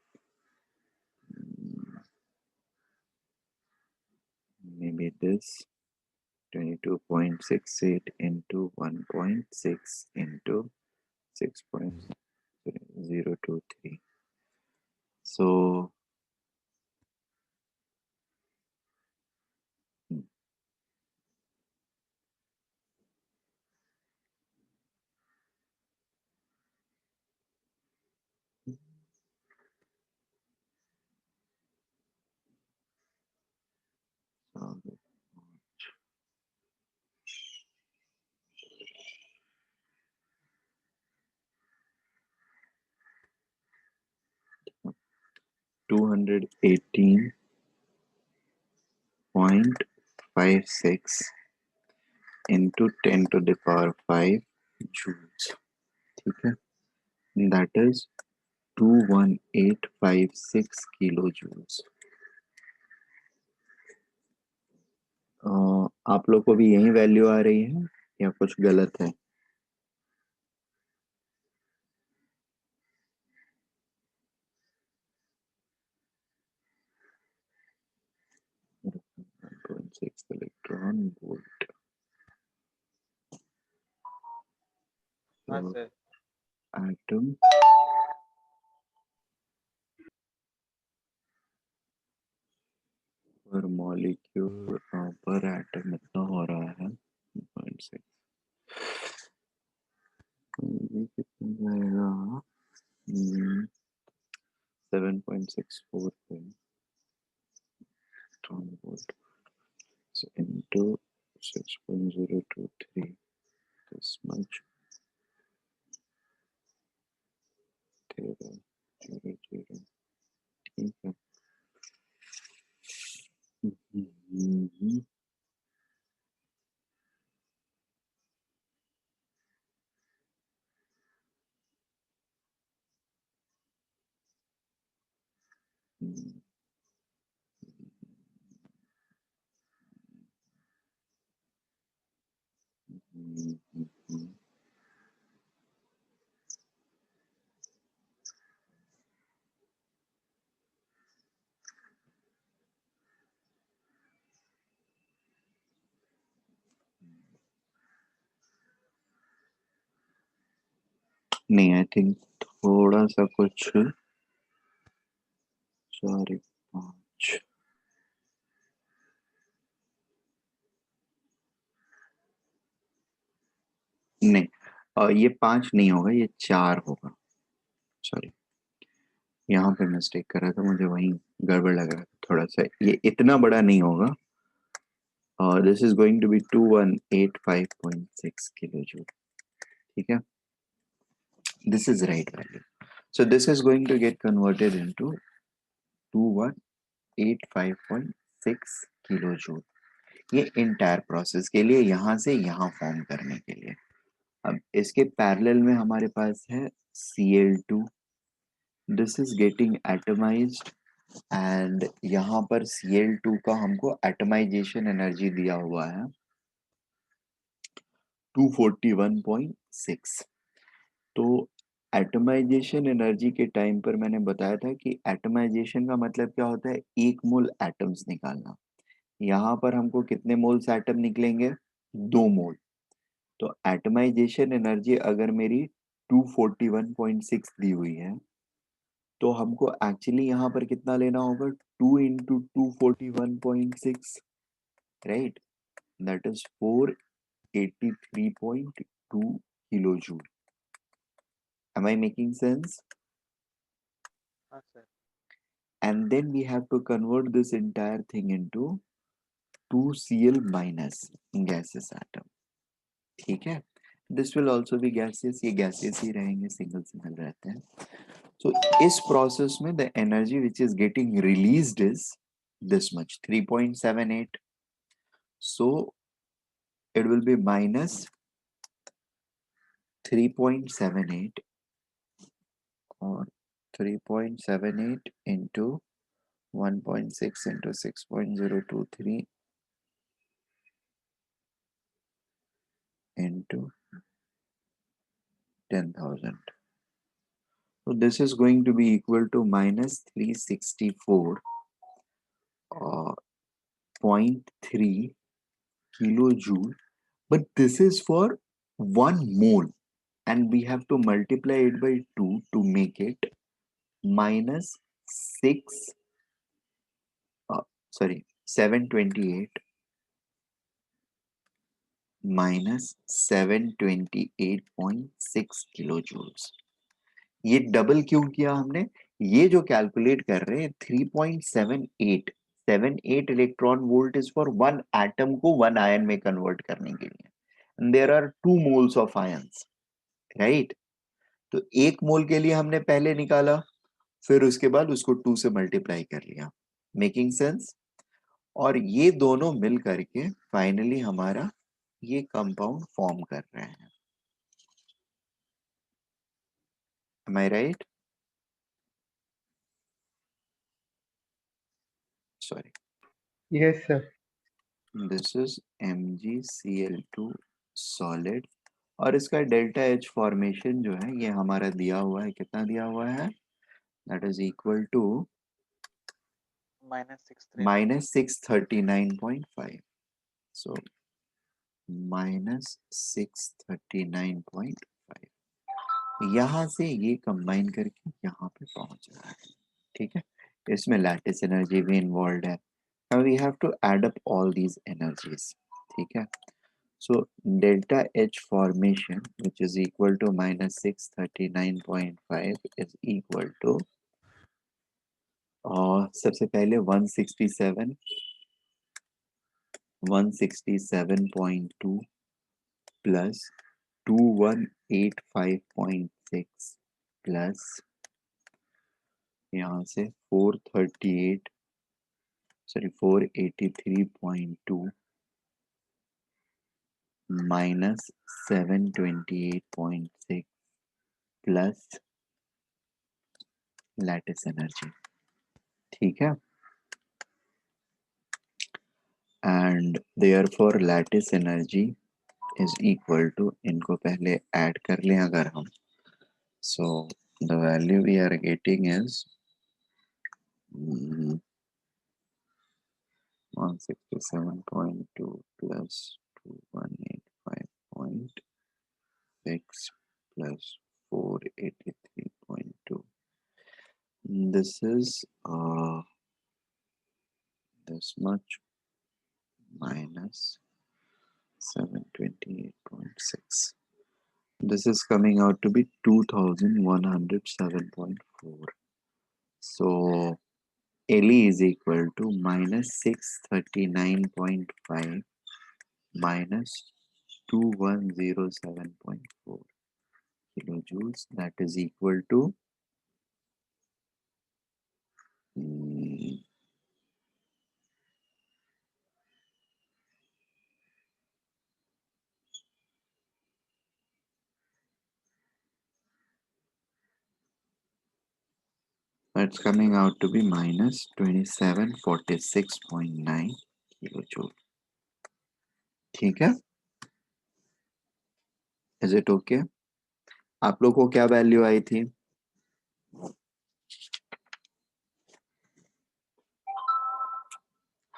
maybe this 22.68 into 1.6 into 6.023, so uh, 218.56 into 10 to the power 5 joule। ठीक है, दैट इज 21856 किलो जूल्स। आप लोग को भी यही वैल्यू आ रही है या कुछ गलत है? इलेक्ट्रॉन वोल्ट, हाँ सर। एटम पर मॉलिक्यूल पर एटम इतना हो रहा है 0.6, ये कितना जाएगा? 7.64 पे electron volt into 6.023, this much, 1300, ठीक है। हम्म, नहीं, आई थिंक थोड़ा सा कुछ 4 5 नहीं, ये 5 नहीं होगा, ये 4 होगा। सॉरी, यहाँ पे मिस्टेक कर रहा था, मुझे वहीं गड़बड़ लग रहा था थोड़ा सा। ये इतना बड़ा नहीं होगा, और this is going to be 2185.6 kilo joule. ठीक है, this is right value. So this is going to get converted into 2185.6 kilo joule, ये इंटायर प्रोसेस के लिए, यहाँ से यहाँ फॉर्म करने के लिए। अब इसके पैरेलल में हमारे पास है Cl2, this is getting atomised, and यहाँ पर Cl2 का हमको एटमाइजेशन एनर्जी दिया हुआ है 241.6। तो एटमाइजेशन एनर्जी के टाइम पर मैंने बताया था कि एटमाइजेशन का मतलब क्या होता है, एक मोल एटम्स निकालना। यहाँ पर हमको कितने मोल्स एटम निकलेंगे? 2 मोल। तो एटमाइजेशन एनर्जी अगर मेरी 241.6 दी हुई है, तो हमको एक्चुअली यहाँ पर कितना लेना होगा? 2 into 241.6, right, that is 483.2 kilo joule. Am I making sense? हाँ sir. And then we have to convert this entire thing into 2Cl minus gaseous atom। ठीक है, this will also be gaseous, ये gaseous ही रहेंगे, single single रहते हैं। So इस process में the energy which is getting released is this much, 3.78। So it will be minus 3.78, or 3.78 into 1.6 into 6.023 into 10,000. So this is going to be equal to minus 364.3 kilojoule, but this is for 1 mole, and we have to multiply it by 2 to make it minus 6 sorry 728 minus 728.6 kilojoules। ये double क्यों किया हमने? ये जो calculate कर रहे हैं 3.78 electron volt is for 1 atom को 1 आयन में कन्वर्ट करने के लिए। There are 2 moles of ions, right. तो 1 मोल के लिए हमने पहले निकाला, फिर उसके बाद उसको 2 से मल्टीप्लाई कर लिया। Making sense? और ये दोनों मिल करके फाइनली हमारा ये कंपाउंड फॉर्म कर रहे हैं। Am I right? Sorry. Yes, sir. This is MgCl2 solid और इसका डेल्टा H फॉर्मेशन जो है ये हमारा दिया हुआ है, कितना दिया हुआ है? That is equal to -639. -639.5. So -639.5 यहाँ से ये कंबाइन करके यहाँ पे पहुंच रहा है, ठीक है। इसमें लैटिस एनर्जी भी इन्वॉल्व है। Now we have to add up all these energies, ठीक है। So delta H formation which is equal to -639.5 is equal to सबसे पहले 167.2 प्लस 2185.6 प्लस यहाँ से 483.2 माइनस 728.6 प्लस लैटिस एनर्जी, ठीक है। And therefore lattice energy is equal to, इनको पहले ऐड कर लें अगर हम, so the value we are getting is 167.2 plus 2185.6 plus 483.2. This is this much minus 728.6. This is coming out to be 2107.4. So LE is equal to -639.5 minus 2107.4 kilojoules. That is equal to that's coming out to be minus 2746.9 kilojoule. ठीक है, is it okay? आप लोग को क्या value आई थी?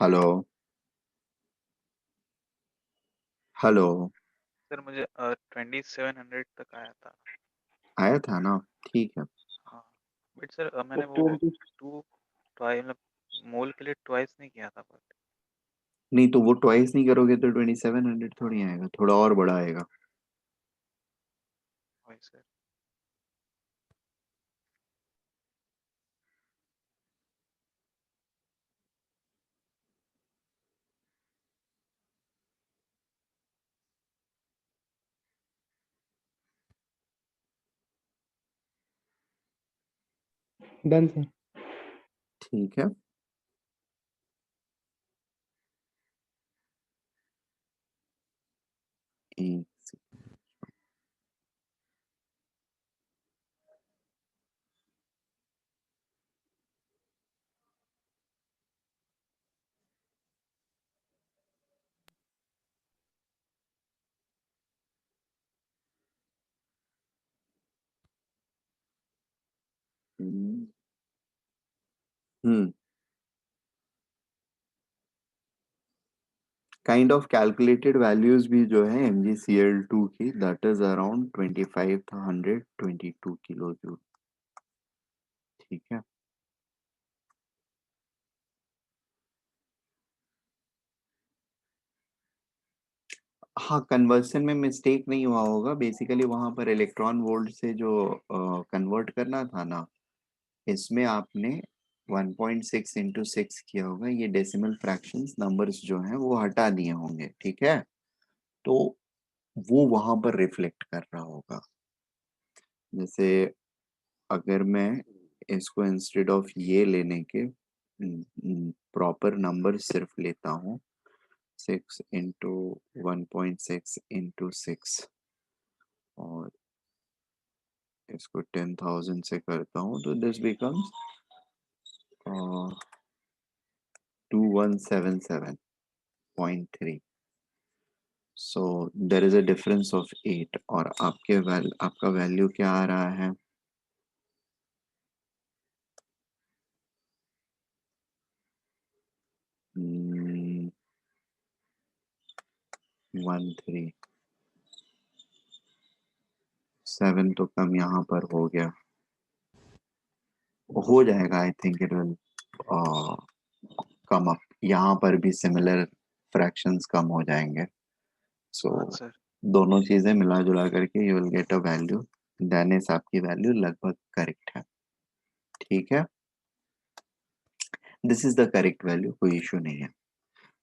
Hello hello, sir मुझे 2700 तक आया था ना, ठीक है। हाँ, बट सर मैंने वो 20 मतलब मोल के लिए ट्वाइस नहीं किया था, बट नहीं तो वो ट्वाइस नहीं करोगे तो 2700 थोड़ी आएगा, थोड़ा और बड़ा आएगा। वही सर। Done sir. ठीक है, एक second. Kind of calculated values भी जो है MgCl2 की, that is around 2522 kilo joule, ठीक है। हाँ, कन्वर्सन में मिस्टेक नहीं हुआ होगा, बेसिकली वहां पर इलेक्ट्रॉन वोल्ट से जो कन्वर्ट करना था ना, इसमें आपने 1.6 इंटू 6 किया होगा, ये डेसिमल फ्रैक्शंस नंबर्स जो हैं वो हटा दिए होंगे, ठीक है। तो वो वहां पर रिफ्लेक्ट कर रहा होगा। जैसे अगर मैं इसको इंस्टेड ऑफ ये लेने के प्रॉपर नंबर सिर्फ लेता हूँ, 6 इंटू 1.6 इंटू 6, और if इसको 10,000 से करता हूँ तो this becomes 2177.3. So there is a difference of 8 और आपका वैल्यू क्या आ रहा है? Hmm, 13. 7 तो कम यहाँ पर हो गया, हो जाएगा। I think it will come up, यहाँ पर भी सिमिलर फ्रैक्शंस कम हो जाएंगे। सो हाँ सर। दोनों चीजें मिला जुला करके you will get a value, then इस आपकी वैल्यू लगभग करेक्ट है। ठीक है, this is the correct value, कोई इशू नहीं है।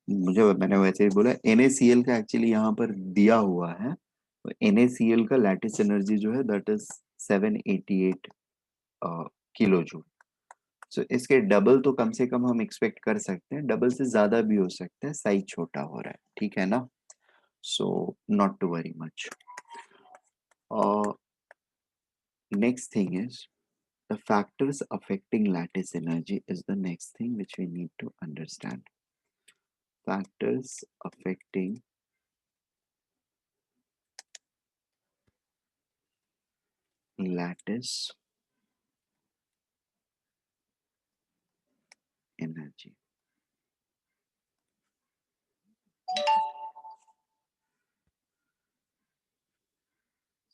मैंने वैसे ही बोला NaCl का एक्चुअली यहाँ पर दिया हुआ है, तो NaCl का लैटिस एनर्जी जो है दैट इज 788 किलो जूल। सो इसके डबल तो कम से कम हम एक्सपेक्ट कर सकते हैं, डबल से ज्यादा भी हो सकता है, साइज छोटा हो रहा है, ठीक है ना। So not to worry much. Next thing is the factors affecting lattice energy is the next thing which we need to understand. Factors affecting lattice energy.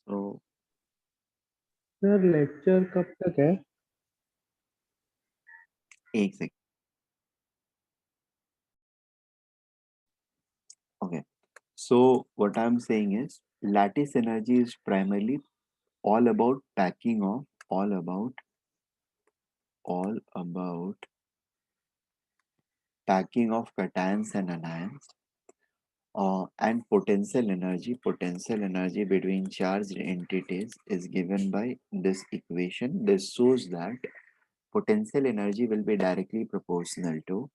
So sir lecture कब तक है? एक second, okay. So what I'm saying is lattice energy is primarily all about packing of, all about packing of cations and anions, and potential energy between charged entities is given by this equation. This shows that potential energy will be directly proportional to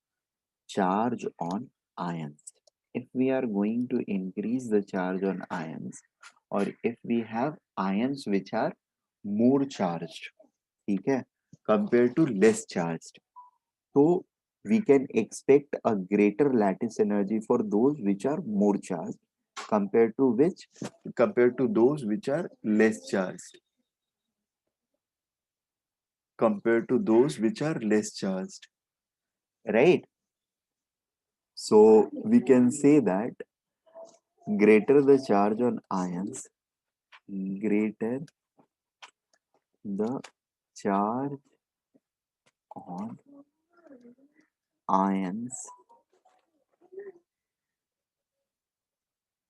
charge on ions. If we are going to increase the charge on ions, or if we have ions which are more charged, ठीक है, compared to less charged, so we can expect a greater lattice energy for those which are more charged compared to those which are less charged, right? So we can say that greater the charge on ions, greater the charge on ions,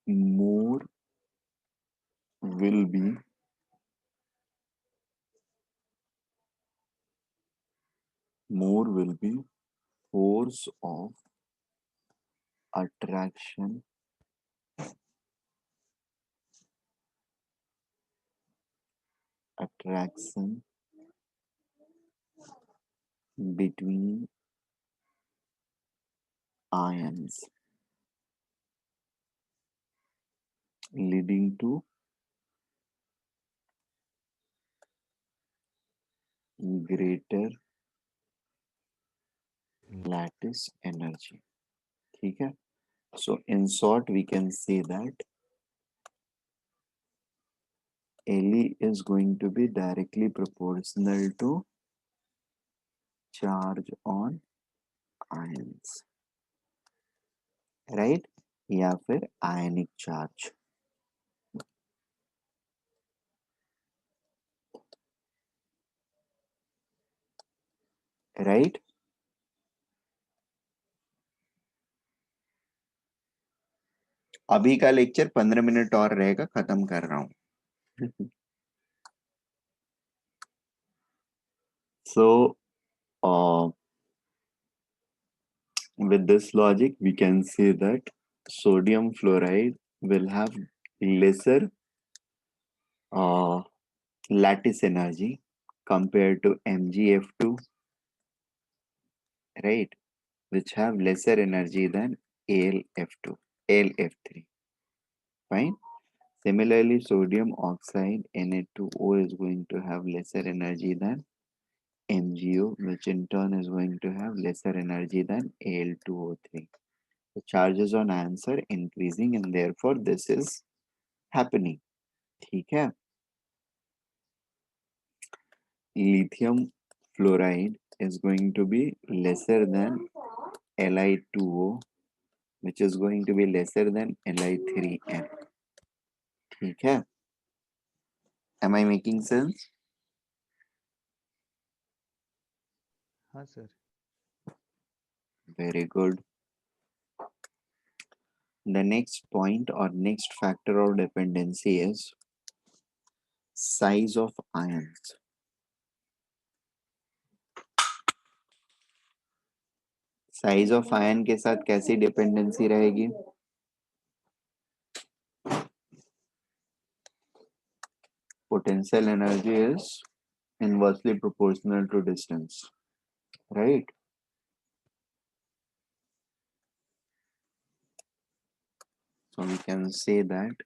more will be force of attraction between ions, leading to greater lattice energy. ठीक है, so in short we can say that Le is going to be directly proportional to charge on ions, right? या फिर ionic charge, right? अभी का lecture 15 minute और रहेगा, खत्म कर रहा हूँ। So with this logic we can say that sodium fluoride will have lesser lattice energy compared to MgF2, right, which have lesser energy than AlF2, AlF3. Fine. Similarly, sodium oxide Na2O is going to have lesser energy than MgO, which in turn is going to have lesser energy than Al2O3. The charges on ions are increasing and therefore this is happening. ठीक है. Lithium fluoride is going to be lesser than Li2O, which is going to be lesser than Li3N. ठीक है. Am I making sense? हाँ sir. Very good. The next point or next factor of dependency is size of ions. Size of ion के साथ कैसी dependency रहेगी? Potential energy is inversely proportional to distance, right? So we can say that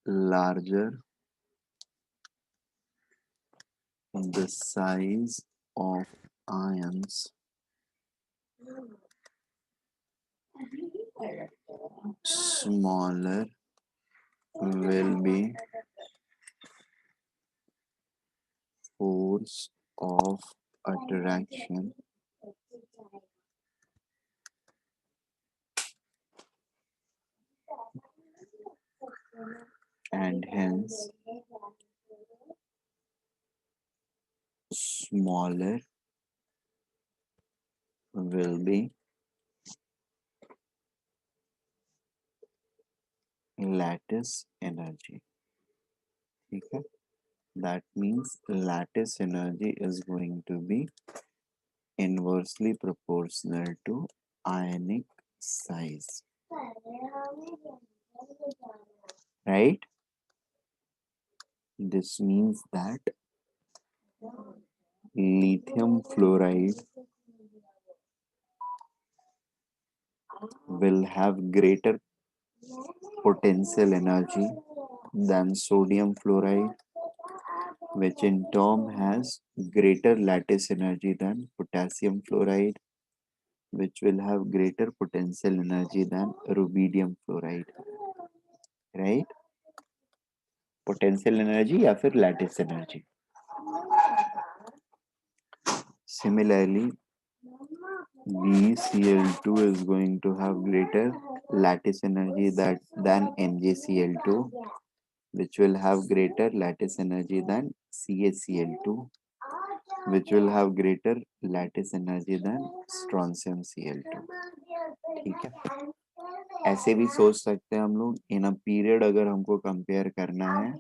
larger the size of ions, smaller will be force of attraction and hence smaller will be lattice energy. Okay? That means lattice energy is going to be inversely proportional to ionic size, right? This means that lithium fluoride will have greater potential energy than sodium fluoride, which in turn has greater lattice energy than potassium fluoride, which will have greater potential energy than rubidium fluoride, right? Potential energy या फिर lattice energy. Similarly, BeCl2 is going to have greater lattice energy than NaCl2, which will have greater lattice energy than CaCl2, which will have greater lattice energy than strontium Cl2. ठीक है. ऐसे भी सोच सकते हैं हम लोग, इन अ पीरियड अगर हमको कंपेयर करना है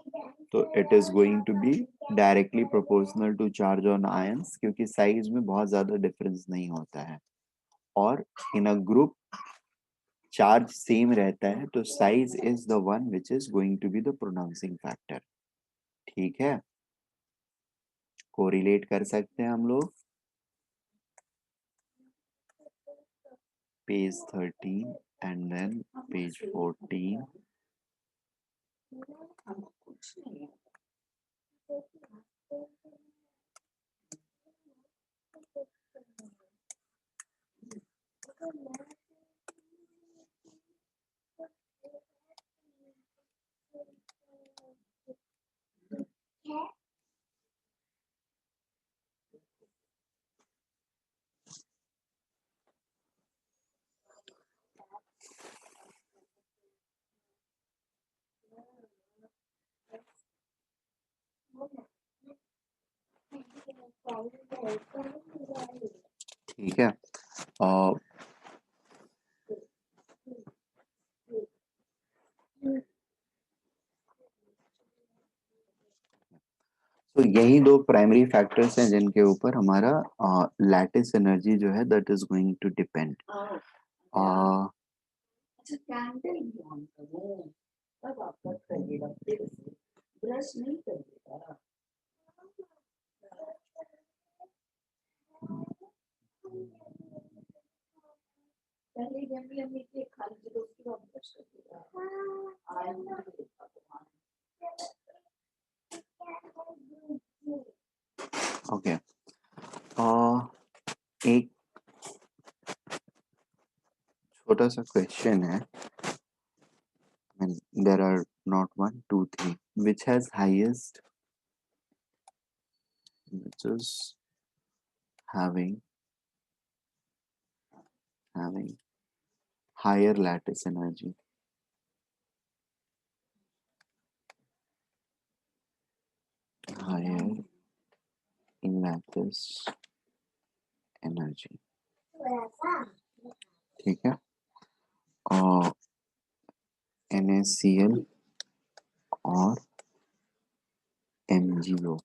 तो it is going to be directly proportional to charge on ions, क्योंकि साइज में बहुत ज्यादा डिफरेंस नहीं होता है और in a group charge same रहता है, तो size is the one which is going to be the pronouncing factor. ठीक है, कोरिलेट कर सकते हैं हम लोग. Page 13 and then page 14. ठीक है. तो यही दो प्राइमरी फैक्टर्स हैं जिनके ऊपर हमारा लैटिस एनर्जी जो है that is going to depend. छोटा सा क्वेश्चन है, and there are not 1 2 3 which has highest, which is having higher lattice energy. Higher lattice energy. ठीक है, और NaCl और MgO.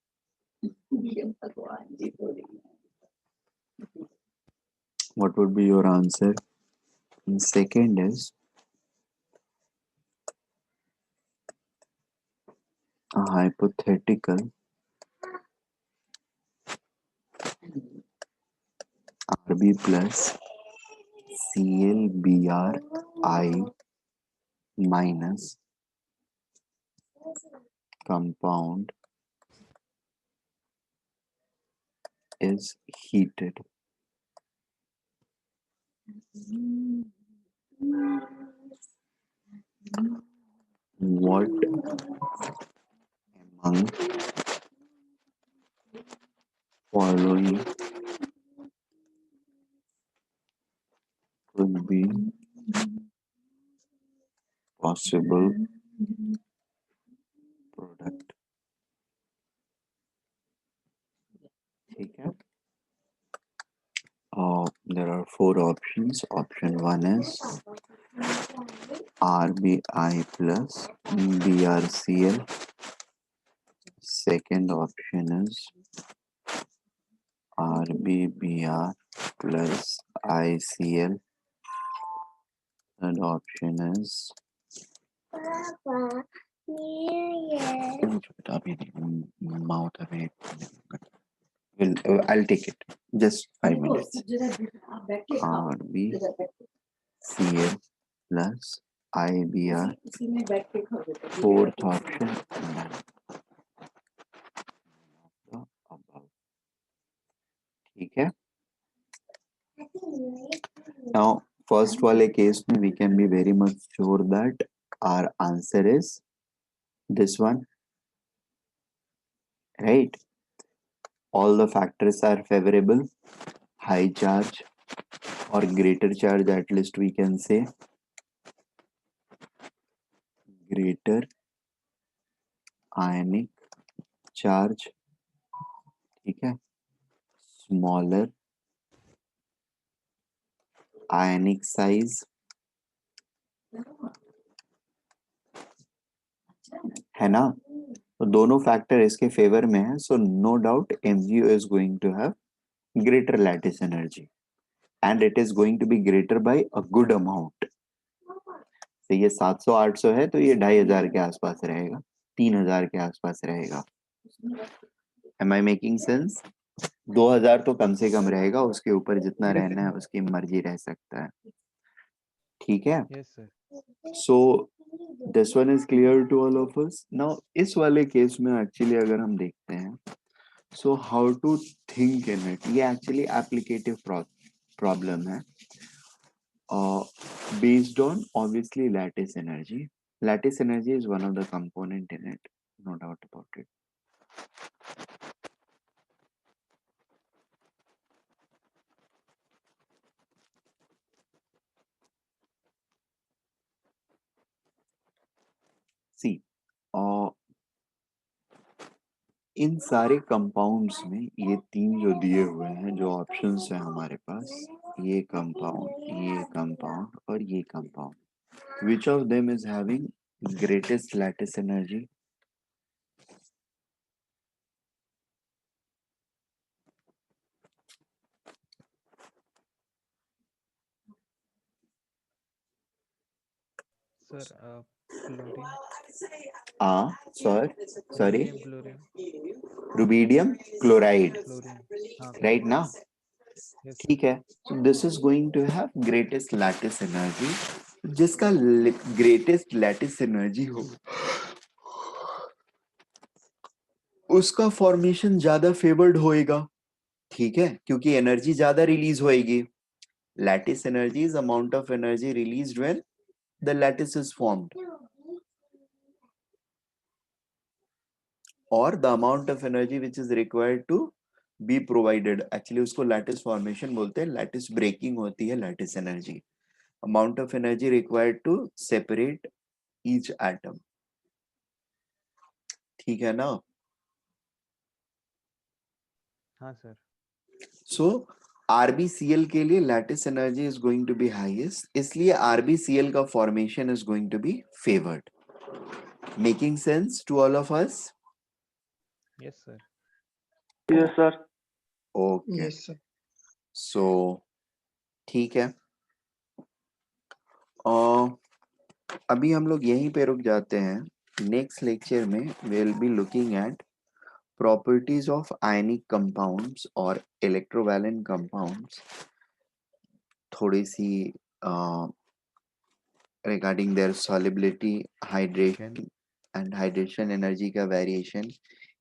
What would be your answer? And second is a hypothetical Rb plus ClBrI minus compound is heated. What among following could be possible product? ठीक है, there are 4 options. Option 1 is RBI plus BRCl. Second option is RBBR plus ICL. Third option is mouth away. I'll take it. Just 5 minutes. RBCl plus IBR. Fourth option. ठीक है. Now, first वाले case में we can be very much sure that our answer is this one, right? All the factors are favorable. High charge or greater charge, at least we can say. Greater ionic charge, ठीक है. Smaller ionic size, है ना. तो दोनों factor इसके favour में है, so no doubt MgO is going to have greater lattice energy and it is going to be greater by a good amount. तो ये 700-800 है तो ये 2500 के आसपास रहेगा, 3000 के आसपास रहेगा. Am I making sense? 2000 तो कम से कम रहेगा, उसके ऊपर जितना रहना है उसकी मर्जी रह सकता है. ठीक है. Yes, sir. So this one is clear to all of us. Now इस वाले केस में एक्चुअली अगर हम देखते हैं, so how to think in it, ये एक्चुअली एप्लीकेटिव प्रॉब्लम है, based on obviously lattice energy. Lattice energy is one of the component in it, no doubt about it. See, इन सारे कंपाउंड्स में ये 3 जो दिए हुए हैं, जो ऑप्शंस है हमारे पास, ये कंपाउंड और ये compound, which of them is having greatest lattice energy? Sir, chlorine. Sorry, Chlorine. rubidium chloride, Chlorine. हाँ, right now. Yes, sir. ठीक है, so this is going to have greatest lattice energy. जिसका greatest lattice energy हो, उसका formation ज्यादा favoured होएगा. ठीक है, क्योंकि एनर्जी ज्यादा रिलीज होएगी. Lattice energy is amount of energy released when the lattice is formed, or the amount of energy which is required to be provided. Actually उसको lattice formation बोलते हैं, lattice breaking होती है lattice energy. Amount of energy required to separate each atom. ठीक है ना? हाँ sir. So RBCl के लिए lattice energy is going to be highest, इसलिए RBCl का formation is going to be favored. Making sense to all of us? Yes sir. Yes, sir. Okay. Yes, sir. So ठीक है. अभी हम लोग यहीं पे रुक जाते हैं. नेक्स्ट लेक्चर में we will be looking at properties of ionic compounds or electrovalent compounds. थोड़ी सी regarding their solubility, hydration and hydration energy का variation,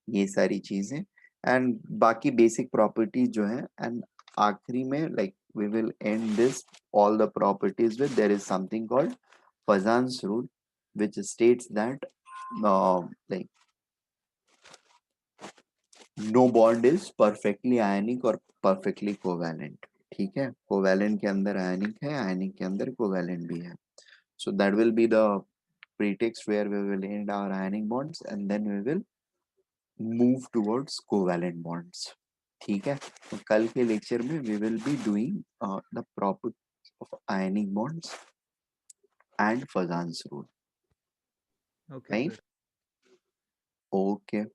ये सारी चीजें, and बाकी basic properties जो हैं, and आखिरी में like we will end this all the properties with there is something called Poisson's rule which states that like no bond is perfectly ionic or perfectly covalent. ठीक है, covalent के अंदर ionic है, ionic के अंदर covalent भी है. So that will be the pretext where we will end our ionic bonds and then we will move towards covalent bonds. ठीक है, तो कल के लेक्चर में we will be doing the properties of ionic bonds and Poisson's rule. Okay Right? sir. Okay.